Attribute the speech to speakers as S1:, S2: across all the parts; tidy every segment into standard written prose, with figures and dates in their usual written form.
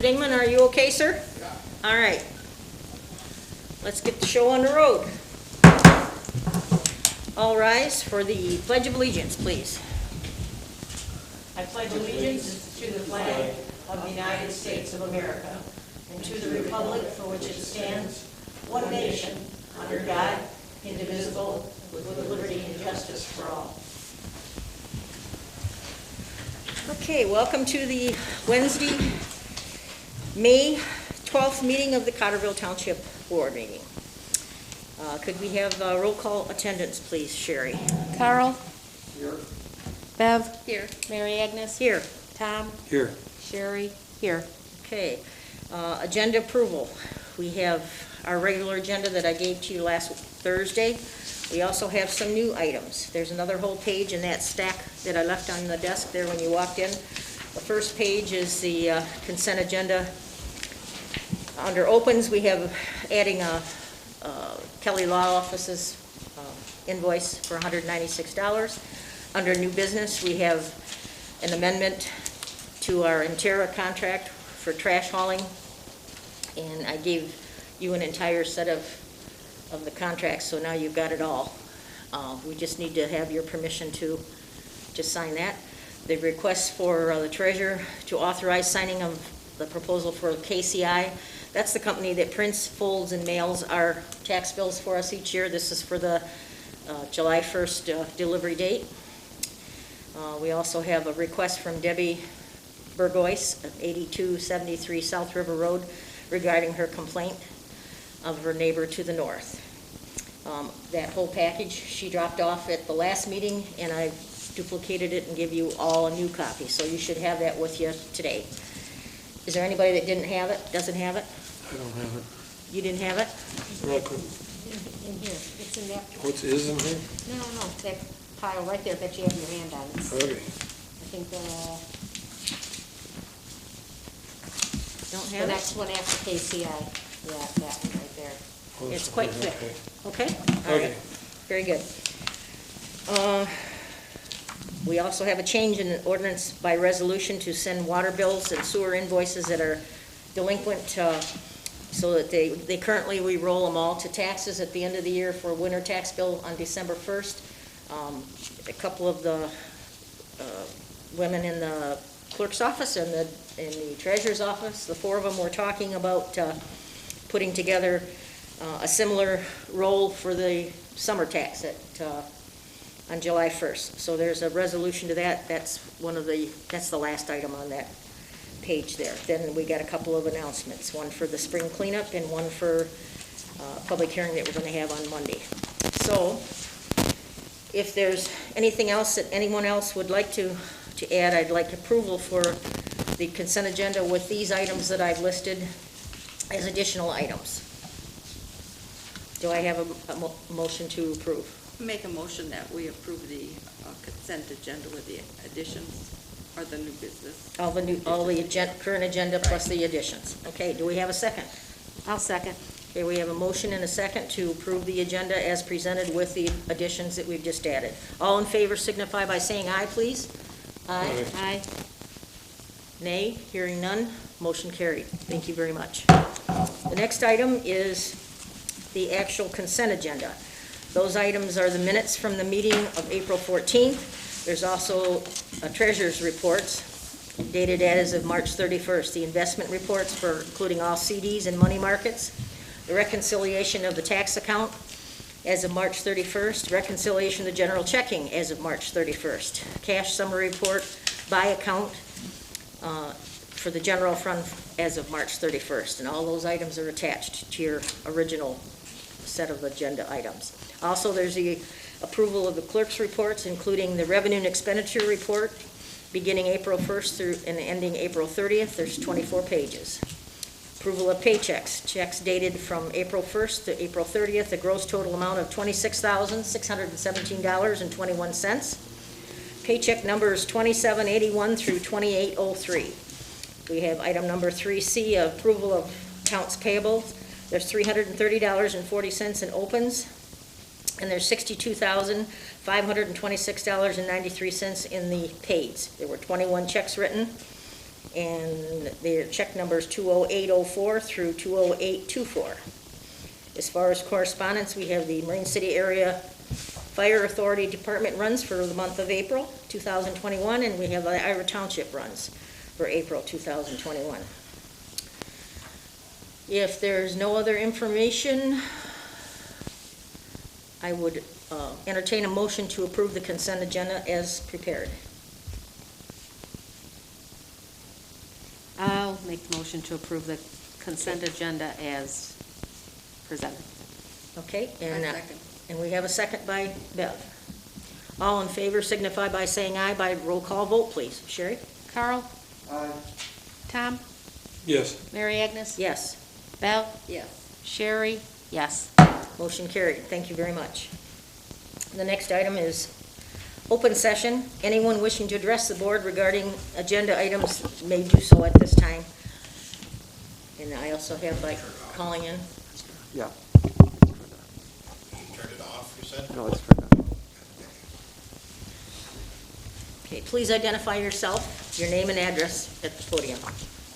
S1: Dingman, are you okay, sir?
S2: Yeah.
S1: All right. Let's get the show on the road. All rise for the Pledge of Allegiance, please. I pledge allegiance to the flag of the United States of America and to the republic for which it stands, one nation, under God, indivisible, with liberty and justice for all. Okay, welcome to the Wednesday, May 12th meeting of the Cottrellville Township Board meeting. Could we have roll call attendance, please, Sherry?
S3: Carl?
S2: Here.
S3: Bev?
S4: Here.
S3: Mary Agnes?
S1: Here.
S3: Tom?
S2: Here.
S3: Sherry? Here.
S1: Okay. Agenda approval. We have our regular agenda that I gave to you last Thursday. We also have some new items. There's another whole page in that stack that I left on the desk there when you walked in. The first page is the consent agenda. Under opens, we have adding a Kelly Law Office's invoice for $196. Under new business, we have an amendment to our Intera contract for trash hauling. And I gave you an entire set of the contracts, so now you've got it all. We just need to have your permission to sign that. The request for the treasurer to authorize signing of the proposal for KCI. That's the company that prints, folds, and mails our tax bills for us each year. This is for the July 1st delivery date. We also have a request from Debbie Burgoyce at 8273 South River Road regarding her complaint of her neighbor to the north. That whole package she dropped off at the last meeting, and I duplicated it and give you all a new copy, so you should have that with you today. Is there anybody that didn't have it, doesn't have it?
S2: I don't have it.
S1: You didn't have it?
S2: Real quick.
S3: In here. It's in that.
S2: What is in here?
S3: No, that pile right there that you have your hand on.
S2: Okay.
S3: I think
S1: Don't
S3: the
S1: have it?
S3: next one after KCI. Yeah, that one right there.
S2: Oh,
S1: It's quite thick.
S2: Okay.
S1: Okay? All right.
S2: Okay.
S1: Very good. We also have a change in the ordinance by resolution to send water bills and sewer invoices that are delinquent, so that they currently, we roll them all to taxes at the end of the year for a winter tax bill on December 1st. A couple of the women in the clerk's office and in the treasurer's office, the four of them were talking about putting together a similar roll for the summer tax on July 1st. So there's a resolution to that. That's the last item on that page there. Then we got a couple of announcements, one for the spring cleanup and one for a public hearing that we're going to have on Monday. So if there's anything else that anyone else would like to add, I'd like approval for the consent agenda with these items that I've listed as additional items. Do I have a motion to approve?
S4: Make a motion that we approve the consent agenda with the additions or the new business.
S1: All the current agenda plus the additions. Okay, do we have a second?
S3: I'll second.
S1: Okay, we have a motion and a second to approve the agenda as presented with the additions that we've just added. All in favor signify by saying aye, please. Aye.
S3: Aye.
S1: Nay, hearing none, motion carried. Thank you very much. The next item is the actual consent agenda. Those items are the minutes from the meeting of April 14th. There's also a treasurer's reports dated as of March 31st. The investment reports for including all CDs and money markets. The reconciliation of the tax account as of March 31st. Reconciliation of the general checking as of March 31st. Cash summary report by account for the general fund as of March 31st. And all those items are attached to your original set of agenda items. Also, there's the approval of the clerk's reports, including the revenue and expenditure report, beginning April 1st through and ending April 30th. There's 24 pages. Approval of paychecks. Checks dated from April 1st to April 30th, a gross total amount of $26,617.21. Paycheck numbers 2781 through 2803. We have item number 3C, approval of accounts payable. There's $330.40 in opens, and there's $62,526.93 in the pays. There were 21 checks written, and their check numbers 20804 through 20824. As far as correspondence, we have the Marine City Area Fire Authority Department runs for the month of April 2021, and we have the Ira Township runs for April 2021. If there's no other information, I would entertain a motion to approve the consent agenda as prepared.
S3: I'll make the motion to approve the consent agenda as presented.
S1: Okay,
S4: I second.
S1: and we have a second by Bev. All in favor signify by saying aye by roll call vote, please. Sherry?
S3: Carl?
S2: Aye.
S3: Tom?
S2: Yes.
S3: Mary Agnes?
S1: Yes.
S3: Val?
S4: Yes.
S3: Sherry? Yes.
S1: Motion carried. Thank you very much. The next item is open session. Anyone wishing to address the board regarding agenda items may do so at this time. And I also have by calling in.
S2: Yeah.
S5: Turned it off, you said?
S2: No, it's turned on.
S1: Okay, please identify yourself, your name and address at the podium.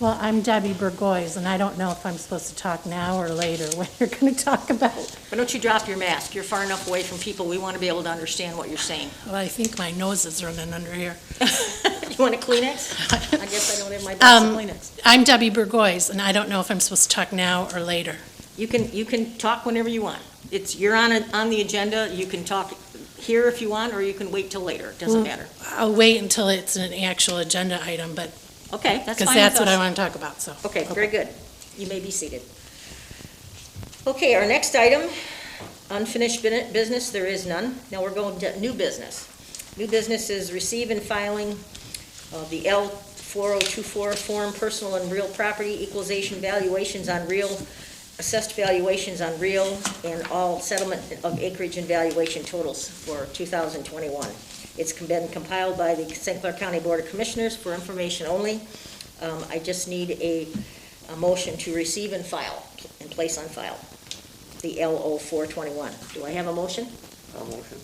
S6: Well, I'm Debbie Burgoyes, and I don't know if I'm supposed to talk now or later, what you're going to talk about.
S1: Why don't you drop your mask? You're far enough away from people. We want to be able to understand what you're saying.
S6: Well, I think my nose is running under here.
S1: You want a Kleenex? I guess I don't have my box of Kleenex.
S6: I'm Debbie Burgoyes, and I don't know if I'm supposed to talk now or later.
S1: You can talk whenever you want. You're on the agenda. You can talk here if you want, or you can wait till later. It doesn't matter.
S6: I'll wait until it's an actual agenda item, but,
S1: Okay, that's fine.
S6: because that's
S1: with
S6: what I
S1: us.
S6: want to talk about, so.
S1: Okay, very good. You may be seated. Okay, our next item, unfinished business, there is none. Now we're going to new business. New business is receive and filing of the L4024 form, personal and real property equalization valuations on real, assessed valuations on real, and all settlement of acreage and valuation totals for 2021. It's been compiled by the St. Clair County Board of Commissioners for information only. I just need a motion to receive and file, and place on file, the LO421. Do I have a motion?
S2: I'll motion.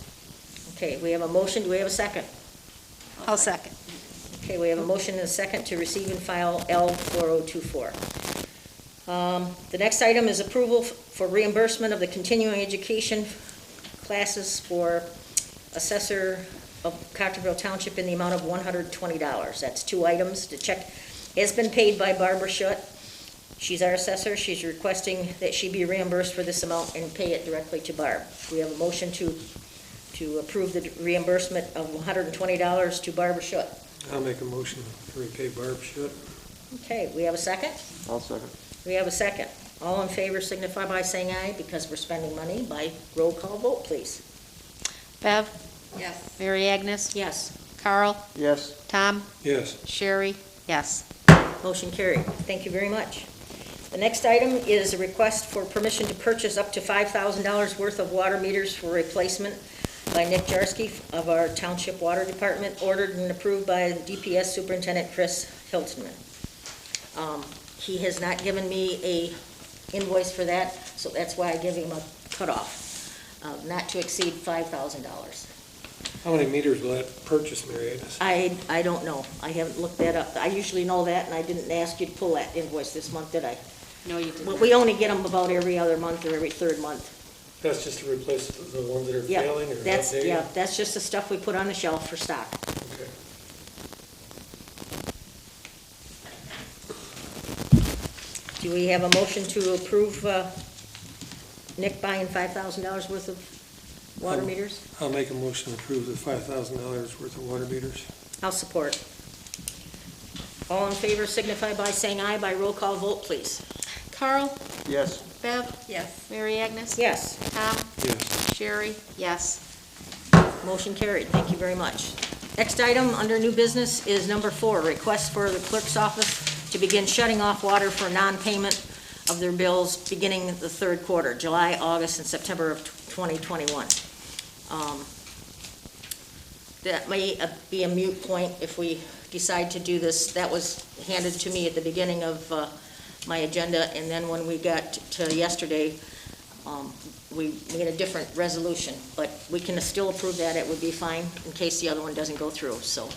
S1: Okay, we have a motion. Do we have a second?
S3: I'll second.
S1: Okay, we have a motion and a second to receive and file L4024. The next item is approval for reimbursement of the continuing education classes for assessor of Cottrellville Township in the amount of $120. That's two items. The check has been paid by Barbara Schutt. She's our assessor. She's requesting that she be reimbursed for this amount and pay it directly to Barb. We have a motion to approve the reimbursement of $120 to Barbara Schutt.
S2: I'll make a motion to repay Barb Schutt.
S1: Okay, we have a second?
S2: I'll second.
S1: We have a second. All in favor signify by saying aye, because we're spending money. By roll call vote, please.
S3: Bev?
S4: Yes.
S3: Mary Agnes?
S1: Yes.
S3: Carl?
S2: Yes.
S3: Tom?
S2: Yes.
S3: Sherry? Yes.
S1: Motion carried. Thank you very much. The next item is a request for permission to purchase up to $5,000 worth of water meters for replacement by Nick Jarsky of our Township Water Department, ordered and approved by DPS Superintendent Chris Hiltonman. He has not given me a invoice for that, so that's why I give him a cutoff, not to exceed $5,000.
S2: How many meters will that purchase, Mary Agnes?
S1: I don't know. I haven't looked that up. I usually know that, and I didn't ask you to pull that invoice this month, did I?
S3: No, you did
S1: Well,
S3: not.
S1: we only get them about every other month or every third month.
S2: That's just to replace the ones that are
S1: Yeah,
S2: failing or
S1: that's,
S2: outdated?
S1: yeah, that's just the stuff we put on the shelf for stock.
S2: Okay.
S1: Do we have a motion to approve Nick buying $5,000 worth of water meters?
S2: I'll make a motion to approve the $5,000 worth of water meters.
S1: I'll support. All in favor signify by saying aye. By roll call vote, please.
S3: Carl?
S2: Yes.
S3: Bev?
S4: Yes.
S3: Mary Agnes?
S1: Yes,
S3: Tom?
S2: Yes.
S3: Sherry? Yes.
S1: motion carried. Thank you very much. Next item under new business is number 4, request for the clerk's office to begin shutting off water for non-payment of their bills beginning the third quarter, July, August, and September of 2021. That may be a moot point if we decide to do this. That was handed to me at the beginning of my agenda, and then when we got to yesterday, we made a different resolution, but we can still approve that. It would be fine in case the other one doesn't go through, so.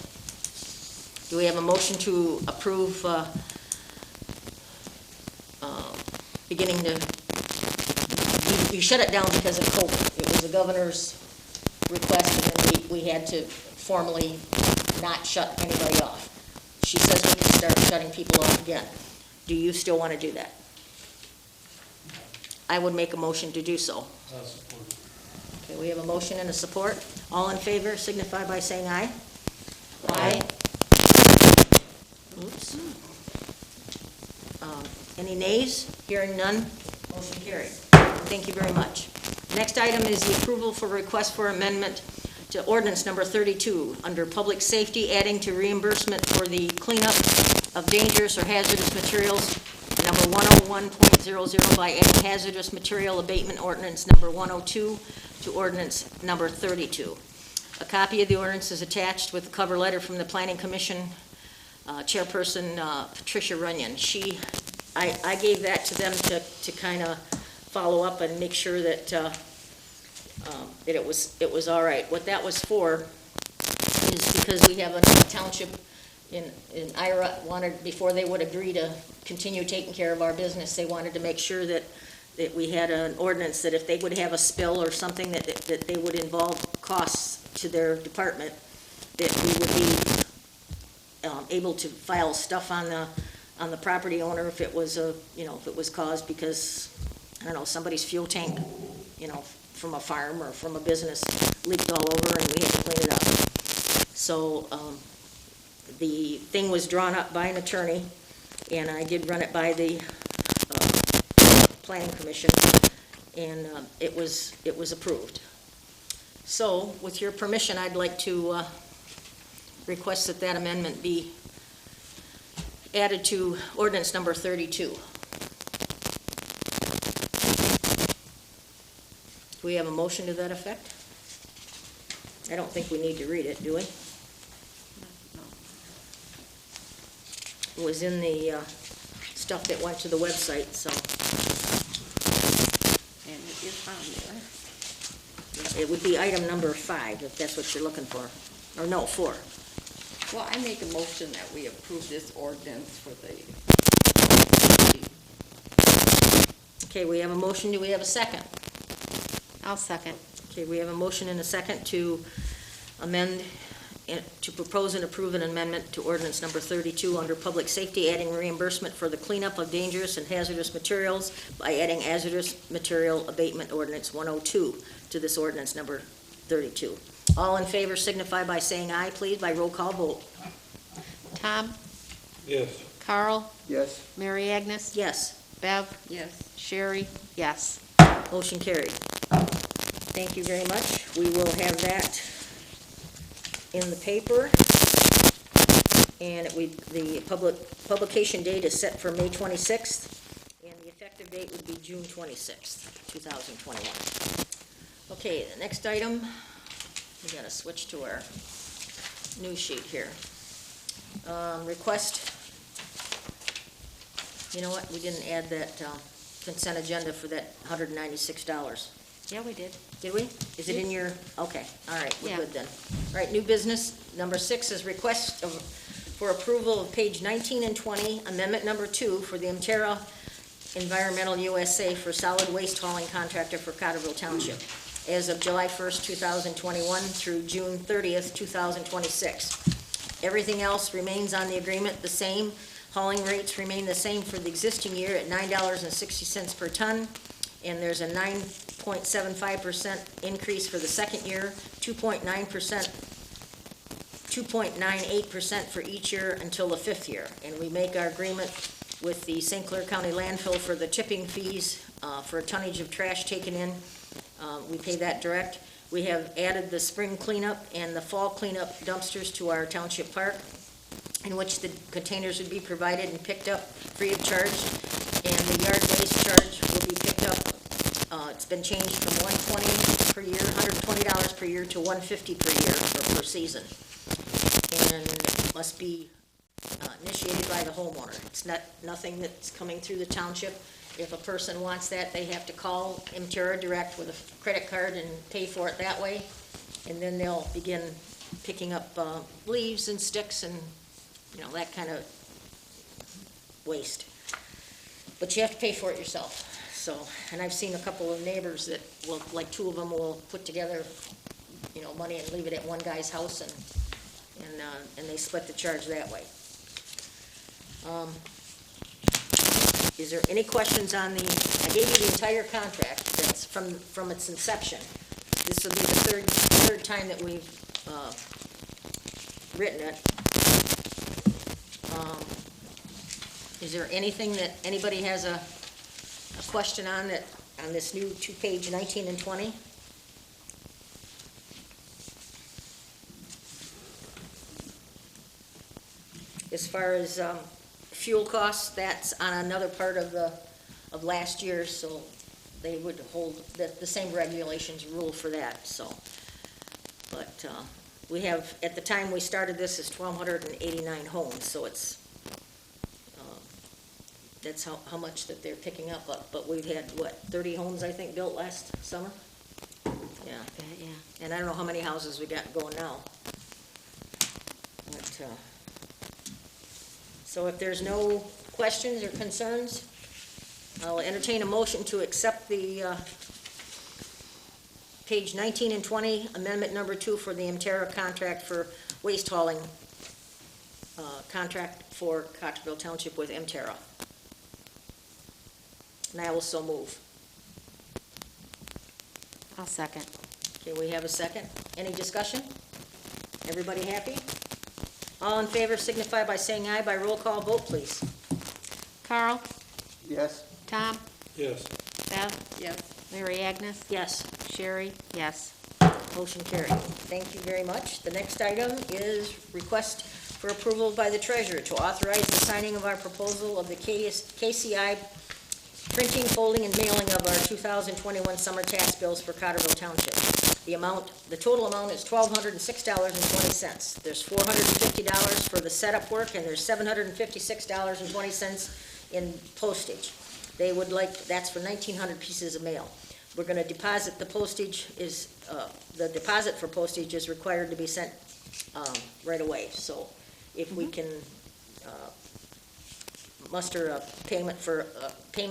S1: Do we have a motion to approve, beginning to, you shut it down because of COVID. It was the governor's request, and then we had to formally not shut anybody off. She says we can start shutting people off again. Do you still want to do that? I would make a motion to do so. Okay, we have a motion and a support. All in favor signify by saying aye. Aye. Oops. Any nays? Hearing none, motion carried. Thank you very much. Next item is the approval for request for amendment to ordinance number 32, under public safety, adding to reimbursement for the cleanup of dangerous or hazardous materials, number 101.00, by adding hazardous material abatement ordinance number 102 to ordinance number 32. A copy of the ordinance is attached with the cover letter from the Planning Commission Chairperson Patricia Runyon. I gave that to them to kind of follow up and make sure that it was all right. What that was for is because we have another township in Ira wanted, before they would agree to continue taking care of our business, they wanted to make sure that we had an ordinance that if they would have a spill or something that they would involve costs to their department, that we would be able to file stuff on the property owner if it was if it was caused because, I don't know, somebody's fuel tank, from a farm or from a business leaked all over and we had to clean it up. So the thing was drawn up by an attorney, and I did run it by the Planning Commission, and it was approved. So, with your permission, I'd like to request that amendment be added to ordinance number 32. Do we have a motion to that effect? I don't think we need to read it, do we?
S4: No.
S1: It was in the stuff that went to the website, so
S4: And it is on there.
S1: it would be item number 5, if that's what you're looking for. Or no, 4.
S4: Well, I make a motion that we approve this ordinance for the,
S1: Okay, we have a motion. Do we have a second?
S3: I'll second.
S1: Okay, we have a motion and a second to amend, to propose and approve an amendment to ordinance number 32 under public safety, adding reimbursement for the cleanup of dangerous and hazardous materials by adding hazardous material abatement ordinance 102 to this ordinance number 32. All in favor signify by saying aye, please, by roll call vote.
S3: Tom?
S2: Yes.
S3: Carl?
S2: Yes.
S3: Mary Agnes?
S1: Yes,
S3: Bev?
S4: yes.
S3: Sherry? Yes.
S1: motion carried. Thank you very much. We will have that in the paper. And the publication date is set for May 26th, and the effective date would be June 26th, 2021. Okay, the next item, we gotta switch to our news sheet here. Request, you know what, we didn't add that consent agenda for that $196.
S3: Yeah, we did.
S1: Did we? Is it in your, okay, all right, we're
S3: Yeah.
S1: good then. All right, new business, number 6 is request for approval of page 19 and 20, amendment number 2 for the Ontario Environmental USA for solid waste hauling contractor for Cottrellville Township as of July 1st, 2021 through June 30th, 2026. Everything else remains on the agreement the same. Hauling rates remain the same for the existing year at $9.60 per ton, and there's a 9.75% increase for the second year, 2.98% for each year until the 5th year. And we make our agreement with the St. Clair County landfill for the tipping fees for a tonnage of trash taken in. We pay that direct. We have added the spring cleanup and the fall cleanup dumpsters to our township park, in which the containers would be provided and picked up free of charge, and the yard waste charge will be picked up. It's been changed from $120 per year, $120 per year to $150 per year or per season, and must be initiated by the homeowner. It's nothing that's coming through the township. If a person wants that, they have to call Imterra Direct with a credit card and pay for it that way, and then they'll begin picking up leaves and sticks and that kind of waste. But you have to pay for it yourself, so, and I've seen a couple of neighbors that will, like two of them will put together, money and leave it at one guy's house and they split the charge that way. Is there any questions on I gave you the entire contract that's from its inception. This will be the third time that we've, written it. Is there anything that anybody has a question on this new two-page 19 and 20? As far as fuel costs, that's on another part of last year, so they would hold the same regulations rule for that, so. But we have, at the time we started this, is 1,289 homes, so it's, that's how much that they're picking up. But we've had, 30 homes, I think, built last summer? Yeah.
S3: Yeah.
S1: And I don't know how many houses we got going now. But, so if there's no questions or concerns, I'll entertain a motion to accept the page 19 and 20, amendment number 2 for the Emterra contract for waste hauling, contract for Cottrellville Township with Emterra. And I will so move.
S3: I'll second.
S1: Okay, we have a second. Any discussion? Everybody happy? All in favor signify by saying aye by roll call vote, please.
S3: Carl?
S5: Yes.
S3: Tom?
S2: Yes.
S3: Bev?
S4: Yes.
S3: Mary Agnes?
S1: Yes.
S3: Sherry? Yes.
S1: Motion carried. Thank you very much. The next item is request for approval by the treasurer to authorize the signing of our proposal of the KCI printing, folding, and mailing of our 2021 summer tax bills for Cotterville Township. The total amount is $1,206.20. There's $450 for the setup work, and there's $756.20 in postage. They would like, that's for 1,900 pieces of mail. We're gonna deposit, the deposit for postage is required to be sent, right away. So if we can, muster a payment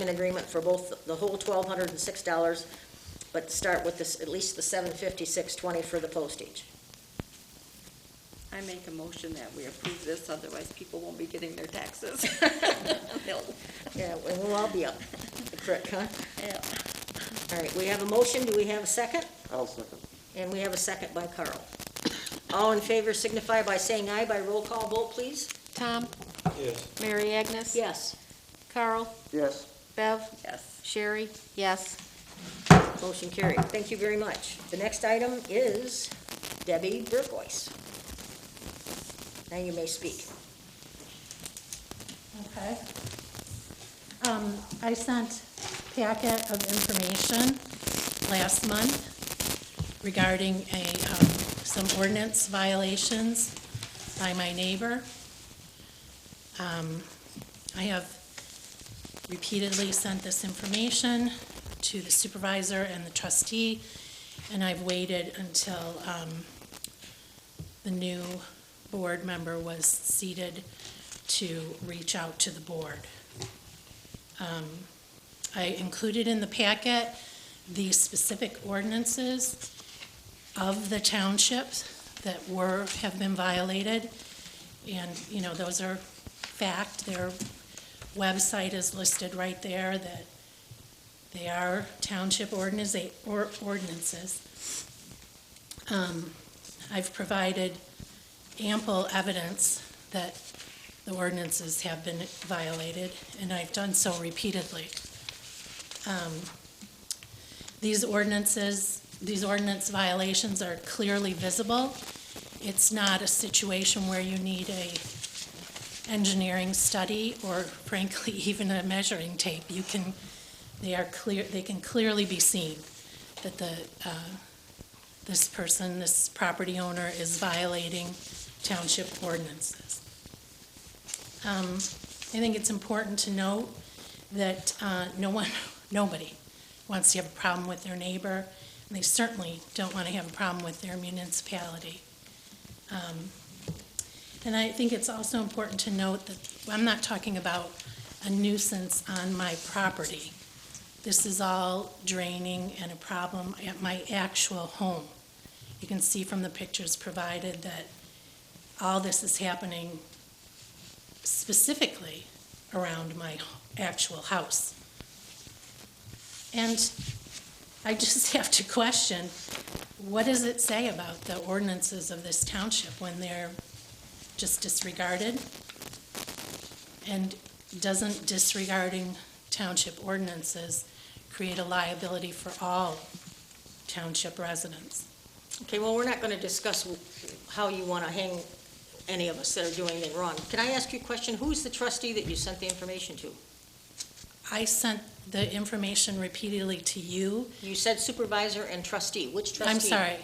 S1: agreement for both, the whole $1,206, but start with this, at least the $756.20 for the postage.
S4: I make a motion that we approve this, otherwise people won't be getting their taxes.
S1: Yeah, and we'll all be up the creek, huh?
S4: Yeah.
S1: All right, we have a motion, do we have a second?
S5: I'll second.
S1: And we have a second by Carl. All in favor signify by saying aye by roll call vote, please.
S3: Tom?
S2: Yes.
S3: Mary Agnes?
S1: Yes.
S3: Carl?
S5: Yes.
S3: Bev?
S4: Yes.
S3: Sherry? Yes.
S1: Motion carried. Thank you very much. The next item is Debbie Burgoyce. Now you may speak.
S6: Okay. I sent a packet of information last month regarding some ordinance violations by my neighbor. I have repeatedly sent this information to the supervisor and the trustee, and I've waited until the new board member was seated to reach out to the board. I included in the packet the specific ordinances of the townships that have been violated, and, those are fact. Their website is listed right there, that they are township ordinances. I've provided ample evidence that the ordinances have been violated, and I've done so repeatedly. These ordinance violations are clearly visible. It's not a situation where you need a engineering study or frankly even a measuring tape. They can clearly be seen that this property owner is violating township ordinances. I think it's important to note that nobody wants to have a problem with their neighbor, and they certainly don't want to have a problem with their municipality. And I think it's also important to note that I'm not talking about a nuisance on my property. This is all draining and a problem at my actual home. You can see from the pictures provided that all this is happening specifically around my actual house. And I just have to question, what does it say about the ordinances of this township when they're just disregarded? And doesn't disregarding township ordinances create a liability for all township residents?
S1: Okay, well, we're not going to discuss how you want to hang any of us that are doing anything wrong. Can I ask you a question? Who's the trustee that you sent the information to?
S6: I sent the information repeatedly to you.
S1: You said supervisor and trustee. Which trustee?
S6: I'm sorry,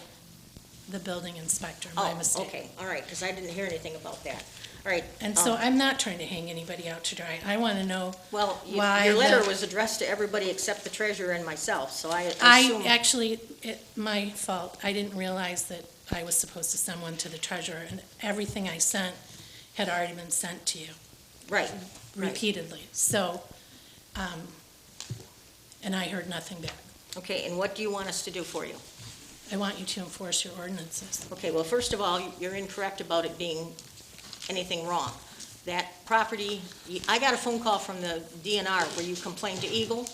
S6: the building inspector, my mistake.
S1: Okay, all right, because I didn't hear anything about that. All right.
S6: And so I'm not trying to hang anybody out to dry. I want to know
S1: Well,
S6: why
S1: your letter
S6: the-
S1: was addressed to everybody except the treasurer and myself, so I assume.
S6: My fault. I didn't realize that I was supposed to send one to the treasurer, and everything I sent had already been sent to you
S1: Right.
S6: repeatedly. So, and I heard nothing back.
S1: Okay, and what do you want us to do for you?
S6: I want you to enforce your ordinances.
S1: Okay, well, first of all, you're incorrect about it being anything wrong. That property, I got a phone call from the DNR where you complained to Eagle,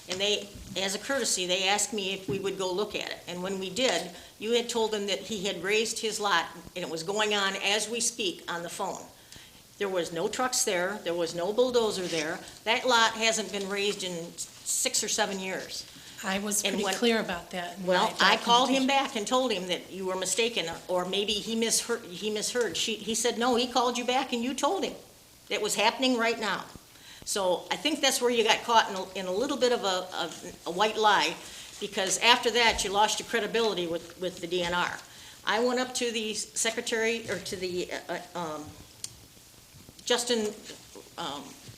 S1: and they, as a courtesy, they asked me if we would go look at it. And when we did, you had told them that he had raised his lot, and it was going on as we speak on the phone. There was no trucks there, there was no bulldozer there. That lot hasn't been raised in 6 or 7 years.
S6: I was
S1: And
S6: pretty
S1: when-
S6: clear about that. in
S1: Well,
S6: my
S1: I called him
S6: documentation.
S1: back and told him that you were mistaken, or maybe he misheard. He said, no, he called you back and you told him it was happening right now. So I think that's where you got caught in a little bit of a white lie, because after that, you lost your credibility with the DNR. I went up to the secretary, or to the, Justin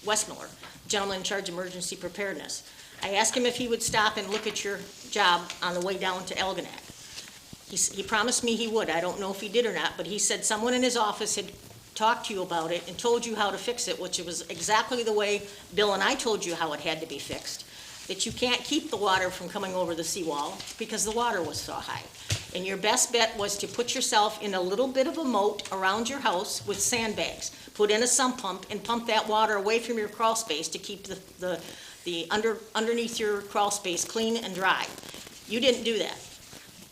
S1: Westmiller, gentleman in charge of emergency preparedness. I asked him if he would stop and look at your job on the way down to Elginak. He promised me he would. I don't know if he did or not, but he said someone in his office had talked to you about it and told you how to fix it, which was exactly the way Bill and I told you how it had to be fixed. That you can't keep the water from coming over the seawall because the water was so high. And your best bet was to put yourself in a little bit of a moat around your house with sandbags. Put in a sump pump and pump that water away from your crawl space to keep underneath your crawl space clean and dry. You didn't do that.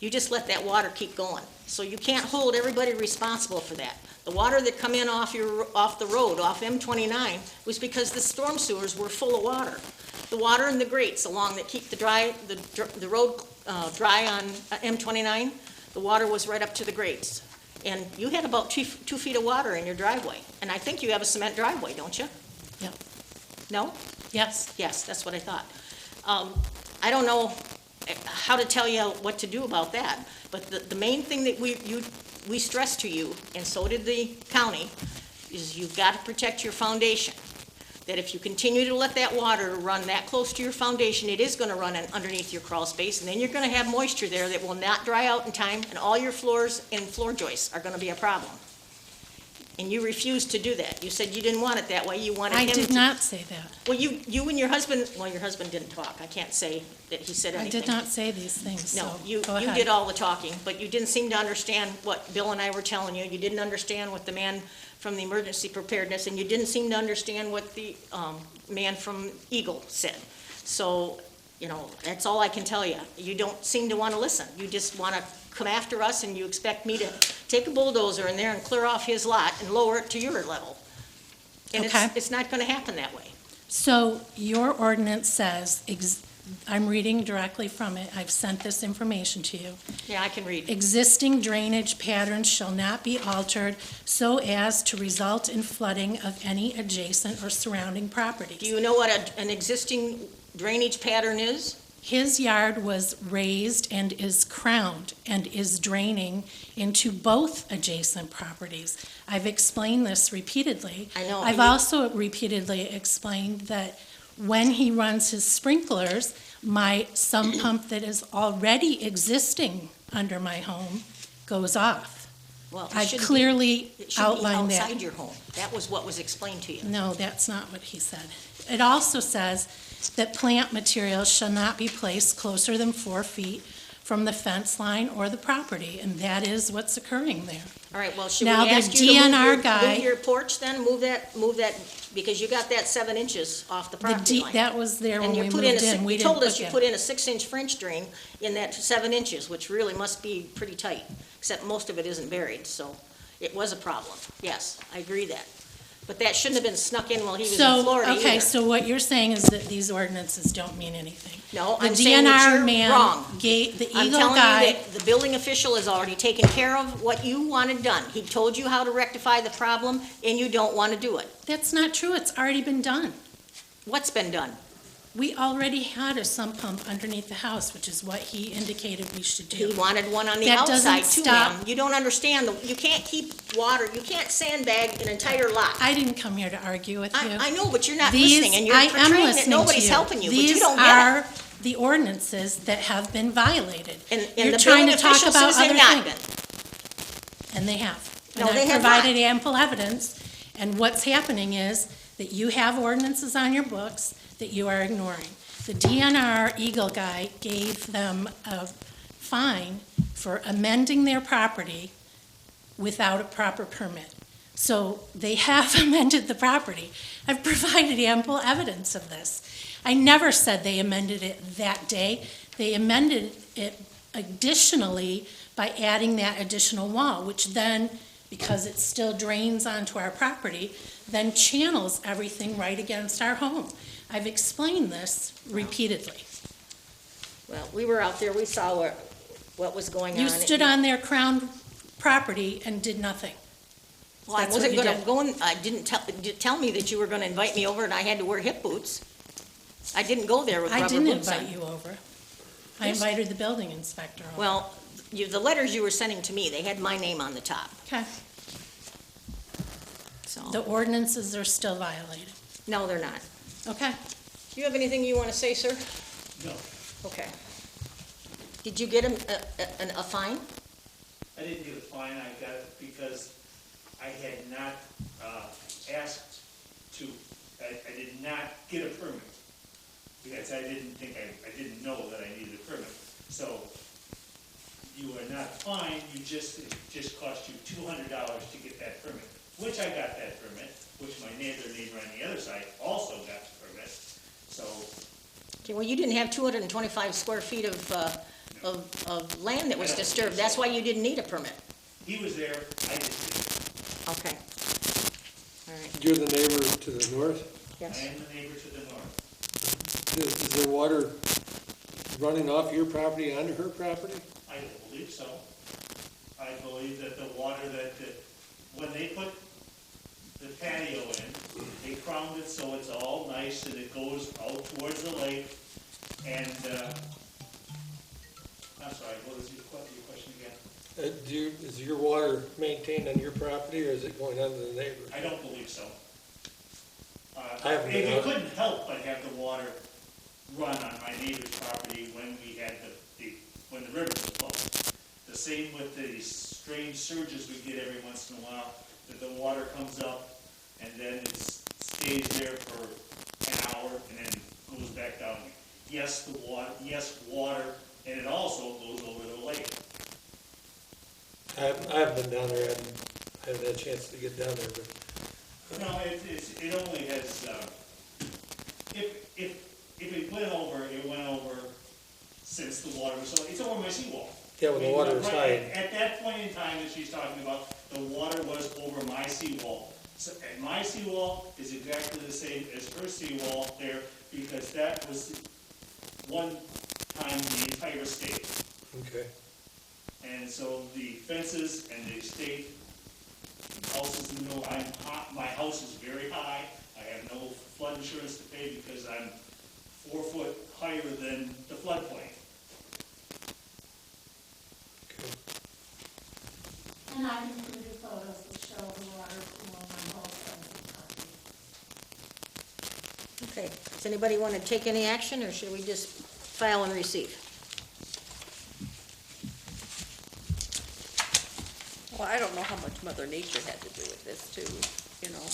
S1: You just let that water keep going. So you can't hold everybody responsible for that. The water that come in off the road, off M29, was because the storm sewers were full of water. The water in the grates along that keep the road dry on M29, the water was right up to the grates. And you had about 2 feet of water in your driveway. And I think you have a cement driveway, don't you?
S6: Yep.
S1: No?
S6: Yes.
S1: Yes, that's what I thought. I don't know how to tell you what to do about that, but the main thing that we stressed to you, and so did the county, is you've got to protect your foundation. That if you continue to let that water run that close to your foundation, it is going to run underneath your crawl space, and then you're going to have moisture there that will not dry out in time, and all your floors and floor joists are going to be a problem. And you refused to do that. You said you didn't want it that way. You wanted him to.
S6: I did not say that.
S1: Well, you and your husband, well, your husband didn't talk. I can't say that he said
S6: I
S1: anything.
S6: did not say these things,
S1: No,
S6: so
S1: you
S6: go ahead.
S1: did all the talking, but you didn't seem to understand what Bill and I were telling you. You didn't understand what the man from the emergency preparedness, and you didn't seem to understand what the man from Eagle said. So, that's all I can tell you. You don't seem to want to listen. You just want to come after us, and you expect me to take a bulldozer in there and clear off his lot and lower it to your level. And
S6: Okay.
S1: it's not going to happen that way.
S6: So your ordinance says, I'm reading directly from it, I've sent this information to you.
S1: Yeah, I can read.
S6: Existing drainage patterns shall not be altered so as to result in flooding of any adjacent or surrounding properties.
S1: Do you know what an existing drainage pattern is?
S6: His yard was raised and is crowned and is draining into both adjacent properties. I've explained this repeatedly.
S1: I know.
S6: I've also repeatedly explained that when he runs his sprinklers, my sump pump that is already existing under my home goes off.
S1: Well, it
S6: I
S1: shouldn't be-
S6: clearly
S1: It should be
S6: outlined that.
S1: outside your home. That was what was explained to you.
S6: No, that's not what he said. It also says that plant materials shall not be placed closer than 4 feet from the fence line or the property, and that is what's occurring there.
S1: All right, well, should we
S6: Now, the
S1: ask you to
S6: DNR guy-
S1: move your porch then? Move that, because you got that 7 inches off the property line.
S6: That was there when
S1: And
S6: we
S1: you
S6: moved
S1: put in
S6: in. We
S1: you
S6: didn't
S1: told us you
S6: in.
S1: put in a 6-inch French drain in that 7 inches, which really must be pretty tight, except most of it isn't buried, so it was a problem. Yes, I agree that. But that shouldn't have been snuck in while he was in
S6: So,
S1: Florida either.
S6: okay, so what you're saying is that these ordinances don't mean anything.
S1: No,
S6: The
S1: I'm saying that
S6: DNR
S1: you're
S6: man
S1: wrong.
S6: gave, the
S1: I'm
S6: Eagle
S1: telling
S6: guy,
S1: you that the building official has already taken care of what you wanted done. He told you how to rectify the problem, and you don't want to do it.
S6: that's not true, it's already been done.
S1: What's been done?
S6: We already had a sump pump underneath the house, which is what he indicated we should
S1: He
S6: do.
S1: wanted one on the
S6: That doesn't
S1: outside too,
S6: stop-
S1: ma'am. You don't understand, you can't keep water, you can't sandbag an entire lot.
S6: I didn't come here to argue with you.
S1: I know, but you're not
S6: These-
S1: listening, and you're
S6: I am
S1: portraying that
S6: listening to
S1: nobody's helping you, but you
S6: These
S1: don't get it.
S6: are the ordinances that have been violated.
S1: And
S6: You're
S1: the
S6: trying
S1: building
S6: to talk
S1: official
S6: about
S1: says they've
S6: other
S1: not
S6: things.
S1: been.
S6: And they have.
S1: No, they
S6: And
S1: have
S6: I've
S1: not.
S6: provided ample evidence, and what's happening is that you have ordinances on your books that you are ignoring. The DNR Eagle guy gave them a fine for amending their property without a proper permit. So they have amended the property. I've provided ample evidence of this. I never said they amended it that day. They amended it additionally by adding that additional wall, which then, because it still drains onto our property, then channels everything right against our home. I've explained this repeatedly.
S1: Well, we were out there, we saw what was going on.
S6: You stood on their crown property and did nothing.
S1: Well, I
S6: That's what
S1: wasn't
S6: you
S1: gonna
S6: did.
S1: go in, I didn't tell me that you were gonna invite me over and I had to wear hip boots. I didn't go there with
S6: I
S1: rubber
S6: didn't
S1: boots on.
S6: invite you over. I
S1: Yes.
S6: invited the building inspector over.
S1: Well, the letters you were sending to me, they had my name on the top,
S6: Okay,
S1: so.
S6: the ordinances are still violated.
S1: No, they're not.
S6: Okay.
S1: Do you have anything you want to say, sir?
S5: No,
S1: Okay. Did you get him a fine?
S5: I didn't get a fine, I got it because I had not asked to, I did not get a permit. Because I didn't know that I needed a permit. So you are not fined, it just cost you $200 to get that permit, which I got that permit, which my neighbor on the other side also got the permit. So,
S1: Okay, well, you didn't have 225 square feet of land that was disturbed. That's why you didn't need a permit.
S5: he was there, I just didn't.
S1: Okay. All right,
S2: You're the neighbor to the north.
S5: I
S1: yes.
S5: am the neighbor to the north.
S2: Is there water running off your property onto her property?
S5: I don't believe so. I believe that the water when they put the patio in, they crowned it so it's all nice and it goes out towards the lake. And, I'm sorry, what was your question again?
S2: Is your water maintained on your property, or is it going onto the neighbor?
S5: I don't believe so.
S2: I haven't been
S5: It
S2: out.
S5: couldn't help but have the water run on my neighbor's property when we had when the river was full. The same with the strange surges we get every once in a while, that the water comes up and then it stays there for an hour and then goes back down. Yes, water, and it also goes over the lake.
S2: I haven't been down there, I haven't had a chance to get down there, but
S5: No, it only has, if it went over since the water was, it's over my seawall.
S2: yeah, when the water was high.
S5: At that point in time that she's talking about, the water was over my seawall. So, and my seawall is exactly the same as her seawall there, because that was one time the entire state.
S2: Okay.
S5: And so the fences and the state houses in the middle, my house is very high. I have no flood insurance to pay because I'm 4 foot higher than the floodplain.
S2: Okay.
S6: And I included photos that show the water pool on both sides of the property.
S1: Okay. Does anybody want to take any action, or should we just file and receive?
S2: I
S4: Well, I don't know how much Mother Nature had to do with this too, you know.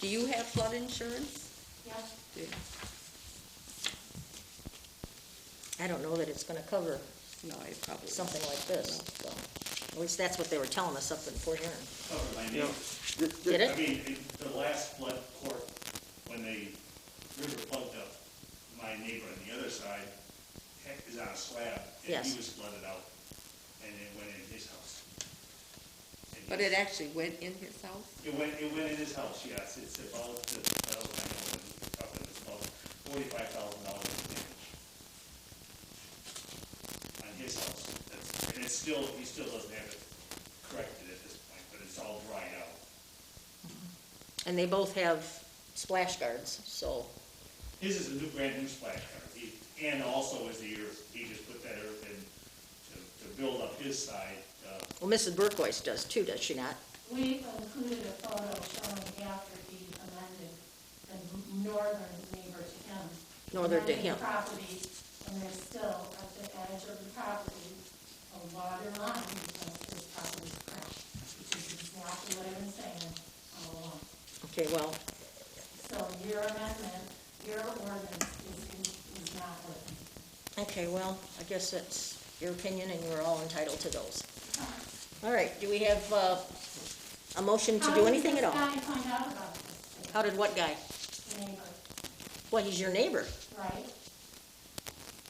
S4: Do you have flood insurance?
S6: Yes.
S4: Do you?
S1: I don't know that it's gonna cover
S4: No, I probably.
S1: something like this, so. At least that's what they were telling us up in Fort Heron.
S5: Covered my neighbor.
S1: Did
S5: I
S1: it?
S5: mean, the last flood court, when the river plugged up, my neighbor on the other side is on a slab. And
S1: Yes.
S5: he was flooded out, and it went in his house. And
S4: But it actually went in his house?
S5: It went in his house, yes. It's about, I know, it's about $45,000 damage on his house. And it's still, he still doesn't have it corrected at this point, but it's all dried out.
S1: And they both have splash guards, so,
S5: His is a brand new splash guard. And also is the earth, he just put that earth in to build up his side.
S1: well, Mrs. Burquois does too, does she not?
S7: We included a photo showing after he amended the northern neighbor to him.
S1: Northern to
S7: Amended
S1: him.
S7: the property, and there's still at the edge of the property, a water line, because this property's crushed, which is exactly what I've been saying all along.
S1: Okay, well,
S7: So your amendment, your ordinance is not working.
S1: okay, well, I guess that's your opinion, and you're all entitled to those. All right, do we have a motion to do anything at all?
S7: How did this guy find out about this?
S1: How did what guy?
S7: The neighbor,
S1: Well, he's your neighbor.
S7: right?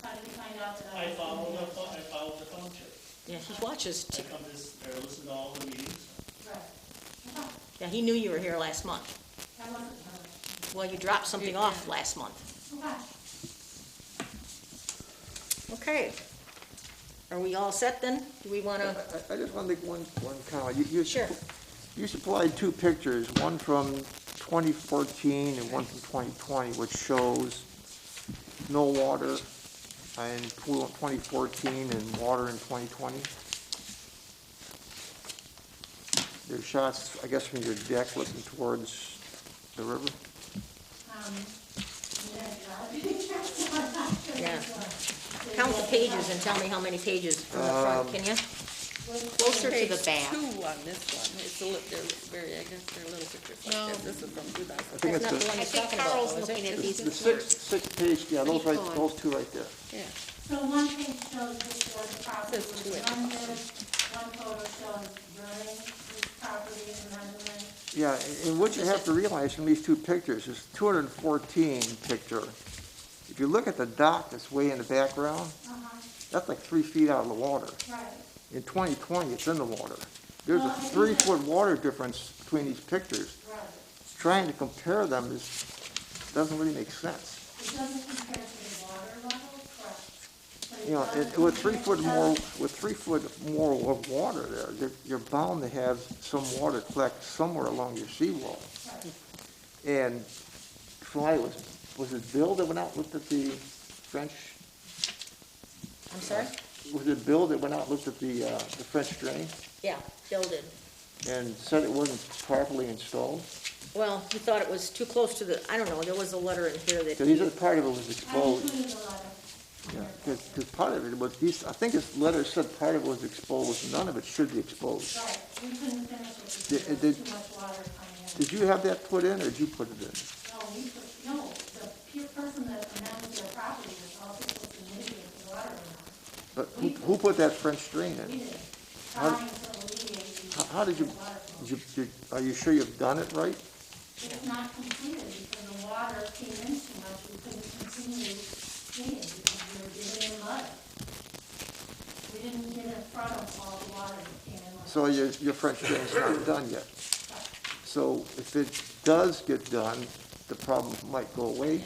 S7: How did he find out that I
S5: I
S7: was?
S5: followed the township.
S1: Yeah, he watches,
S5: I come to, or listen to all the meetings.
S7: Right. Okay.
S1: yeah, he knew you were here last month.
S7: That wasn't her.
S1: Well, you dropped something off last month.
S7: Okay.
S1: Okay. Are we all set then? Do we want to?
S8: I just want to make one comment. You
S1: Sure.
S8: You supplied two pictures, one from 2014 and one from 2020, which shows no water in pool in 2014 and water in 2020. There's shots, I guess, from your deck looking towards the river.
S1: Yeah. Count the pages and tell me how many pages from the front, can you? Closer to the back.
S4: Page 2 on this one, it's they're very, I guess they're little pictures like
S6: No.
S4: this. This is from 2000.
S8: I think
S1: That's not
S8: it's
S1: the one
S3: I
S1: he's
S3: think
S1: talking about,
S3: Carl's
S1: though, is
S3: looking
S1: it?
S3: at these
S8: the
S3: two.
S8: sixth page, yeah, those two right there.
S4: Yeah.
S7: So one page shows before the property
S4: Says
S7: was
S4: two
S7: amended, one photo shows during this property amendment.
S8: Yeah, and what you have to realize from these two pictures is 214 picture. If you look at the dock that's way in the background, that's like 3 feet out of the water.
S7: Right.
S8: In 2020, it's in the water. There's a
S7: Well, I think
S8: 3-foot water difference between these pictures.
S7: Right.
S8: Trying to compare them doesn't really make sense.
S7: It doesn't compare to the water level, correct. But it
S8: You know,
S7: does
S8: with
S7: compare-
S8: 3 foot more, with 3 foot more of water there, you're bound to have some water collect somewhere along your seawall.
S7: Right.
S8: And was it Bill that went out and looked at the French?
S1: I'm sorry?
S8: Was it Bill that went out and looked at the French drain
S1: Yeah, Bill did.
S8: and said it wasn't properly installed?
S1: Well, he thought it was too close to the, I don't know, there was a letter in here that
S8: Because he
S1: he,
S8: said part of it was
S7: I
S8: exposed.
S7: included the letter.
S8: Yeah, because part of it was, I think his letter said part of it was exposed, none of it should be exposed.
S7: Right, we couldn't finish it because
S8: Did-
S7: there was
S8: did-
S7: too much water coming in.
S8: Did you have that put in, or did you put it in?
S7: No, the person that amended their property was also supposed to mitigate the water runoff.
S8: But who put that French drain
S7: We
S8: in?
S7: did,
S8: How-
S7: trying to alleviate the.
S8: How did you,
S7: water flow.
S8: are you sure you've done it right?
S7: It's not completed because the water came in too much, we couldn't continue digging because we were digging in mud. We didn't get in front of all the water that came in.
S8: So your French drain's not done yet. So if it does get done, the problem might go away.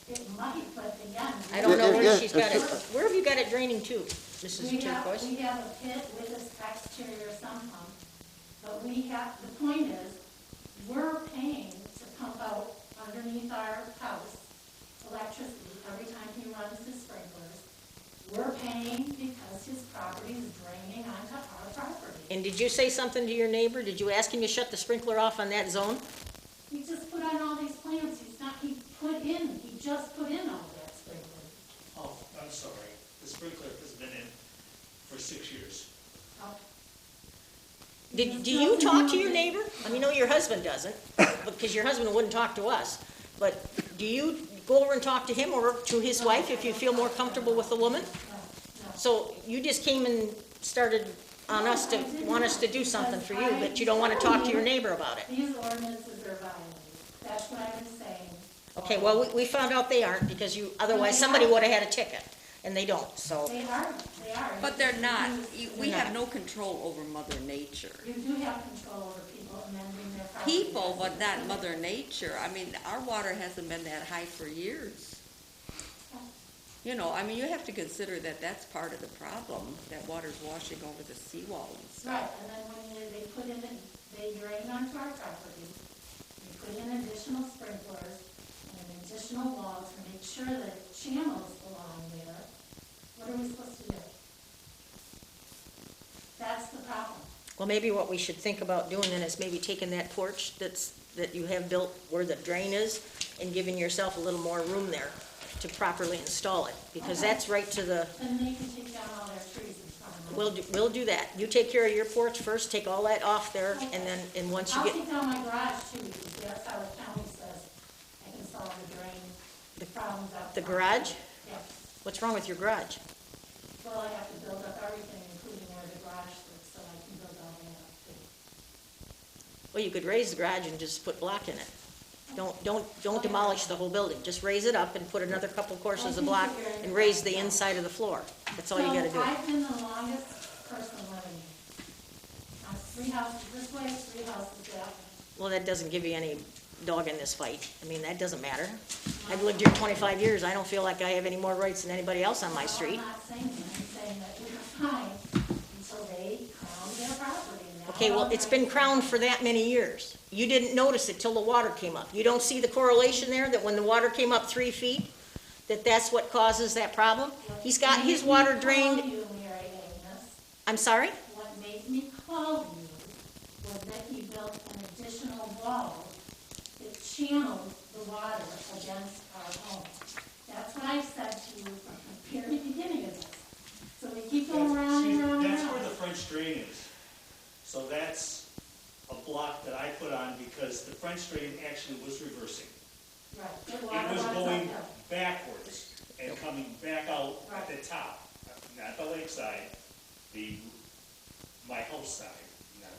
S7: It might, but again.
S1: I don't know
S8: Yeah,
S1: where she's got it.
S8: it's-
S1: Where have you got it draining to, Mrs.
S7: We have
S1: Turquoise?
S7: a pit with this exterior sump pump, but the point is, we're paying to pump out underneath our house electricity every time he runs his sprinklers. We're paying because his property is draining onto our property.
S1: And did you say something to your neighbor? Did you ask him to shut the sprinkler off on that zone?
S7: He just put on all these plans, he just put in all that sprinkler.
S5: Oh, I'm sorry. The sprinkler has been in for 6 years.
S7: Oh,
S1: Do you talk to your neighbor? I mean, no, your husband doesn't, because your husband wouldn't talk to us. But do you go over and talk to him or to his wife if you feel more comfortable with the woman? So you just came and started on us to, want us to do something for you, but you don't want to talk to your neighbor about it.
S7: These ordinances are violated. That's what I've been saying.
S1: Okay, well, we found out they aren't, because you, otherwise somebody would have had a ticket, and they don't, so.
S7: They are.
S4: But they're not. We
S1: They're
S4: have
S1: not.
S4: no control over Mother Nature.
S7: You do have control over people amending their property.
S4: People, but not Mother Nature. I mean, our water hasn't been that high for years. You know, I mean, you have to consider that that's part of the problem, that water's washing over the seawall and stuff.
S7: Right, and then when they put in, they drain onto our property, they put in additional sprinklers and additional walls to make sure that channels belong there. What are we supposed to do? That's the problem.
S1: Well, maybe what we should think about doing then is maybe taking that porch that you have built where the drain is and giving yourself a little more room there to properly install it, because that's right to the,
S7: Then they can take down all their trees in front of them.
S1: we'll do that. You take care of your porch first, take all that off there, and then, and once you
S7: I'll
S1: get,
S7: take down my garage too, because that's how the county says I can solve the drain problems out.
S1: the
S7: front.
S1: garage?
S7: Yes.
S1: What's wrong with your garage?
S7: Well, I have to build up everything, including where the garage sits, so I can build all that up too.
S1: Well, you could raise the garage and just put block in it. Don't demolish the whole building. Just raise it up and put another couple courses of block and raise the inside of the floor. That's all you gotta do.
S7: So I've been the longest person living here. I'm 3 houses this way, 3 houses that way.
S1: Well, that doesn't give you any dog in this fight. I mean, that doesn't matter. I've lived here 25 years. I don't feel like I have any more rights than anybody else on my street.
S7: I'm not saying that, I'm saying that we were fine until they crowned their property. Now
S1: Okay, well, it's been crowned for that many years. You didn't notice it till the water came up. You don't see the correlation there, that when the water came up 3 feet, that's what causes that problem? He's got his water drained,
S7: What made me call you, Mary Agnes,
S1: I'm sorry?
S7: what made me call you was that he built an additional wall that channeled the water against our home. That's what I said to you from the very beginning of this. So we keep going around and around and
S5: That's where the
S7: around.
S5: French drain is. So that's a block that I put on because the French drain actually was reversing.
S7: Right, the
S5: It
S7: water
S5: was
S7: runs
S5: going
S7: uphill.
S5: backwards and coming back out at the
S7: Right.
S5: top, not the lakeside, my house side, not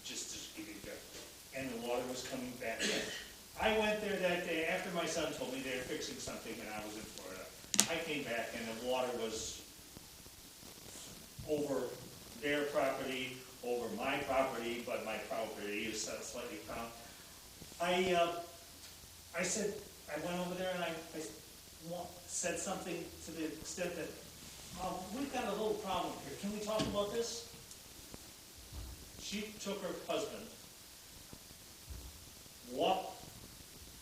S5: just to give you the, and the water was coming back in. I went there that day after my son told me they were fixing something and I was in Florida. I came back and the water was over their property, over my property, but my property is slightly crowned. I said, I went over there and I said something to the extent that, we've got a little problem here, can we talk about this? She took her husband,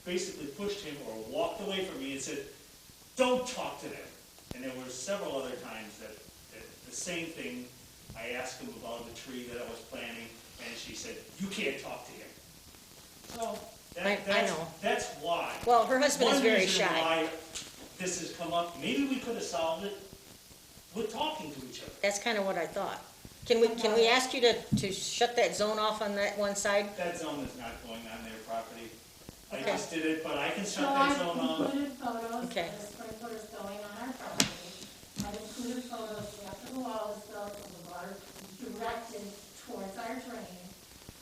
S5: basically pushed him or walked away from me and said, don't talk to them. And there were several other times that the same thing, I asked him about the tree that I was planting, and she said, you can't talk to him. So,
S1: I know.
S5: that's why.
S1: Well, her husband is very
S5: One reason
S1: shy.
S5: why this has come up, maybe we could have solved it with talking to each other.
S1: That's kind of what I thought. Can we ask you to shut that zone off on that one side?
S5: That zone is not going on their property. I
S1: Okay.
S5: just did it, but I can
S7: So
S5: shut
S7: I've
S5: that zone off.
S7: included photos
S1: Okay.
S7: of the sprinklers going on our property. I've included photos after the wall was built and the water directed towards our drain.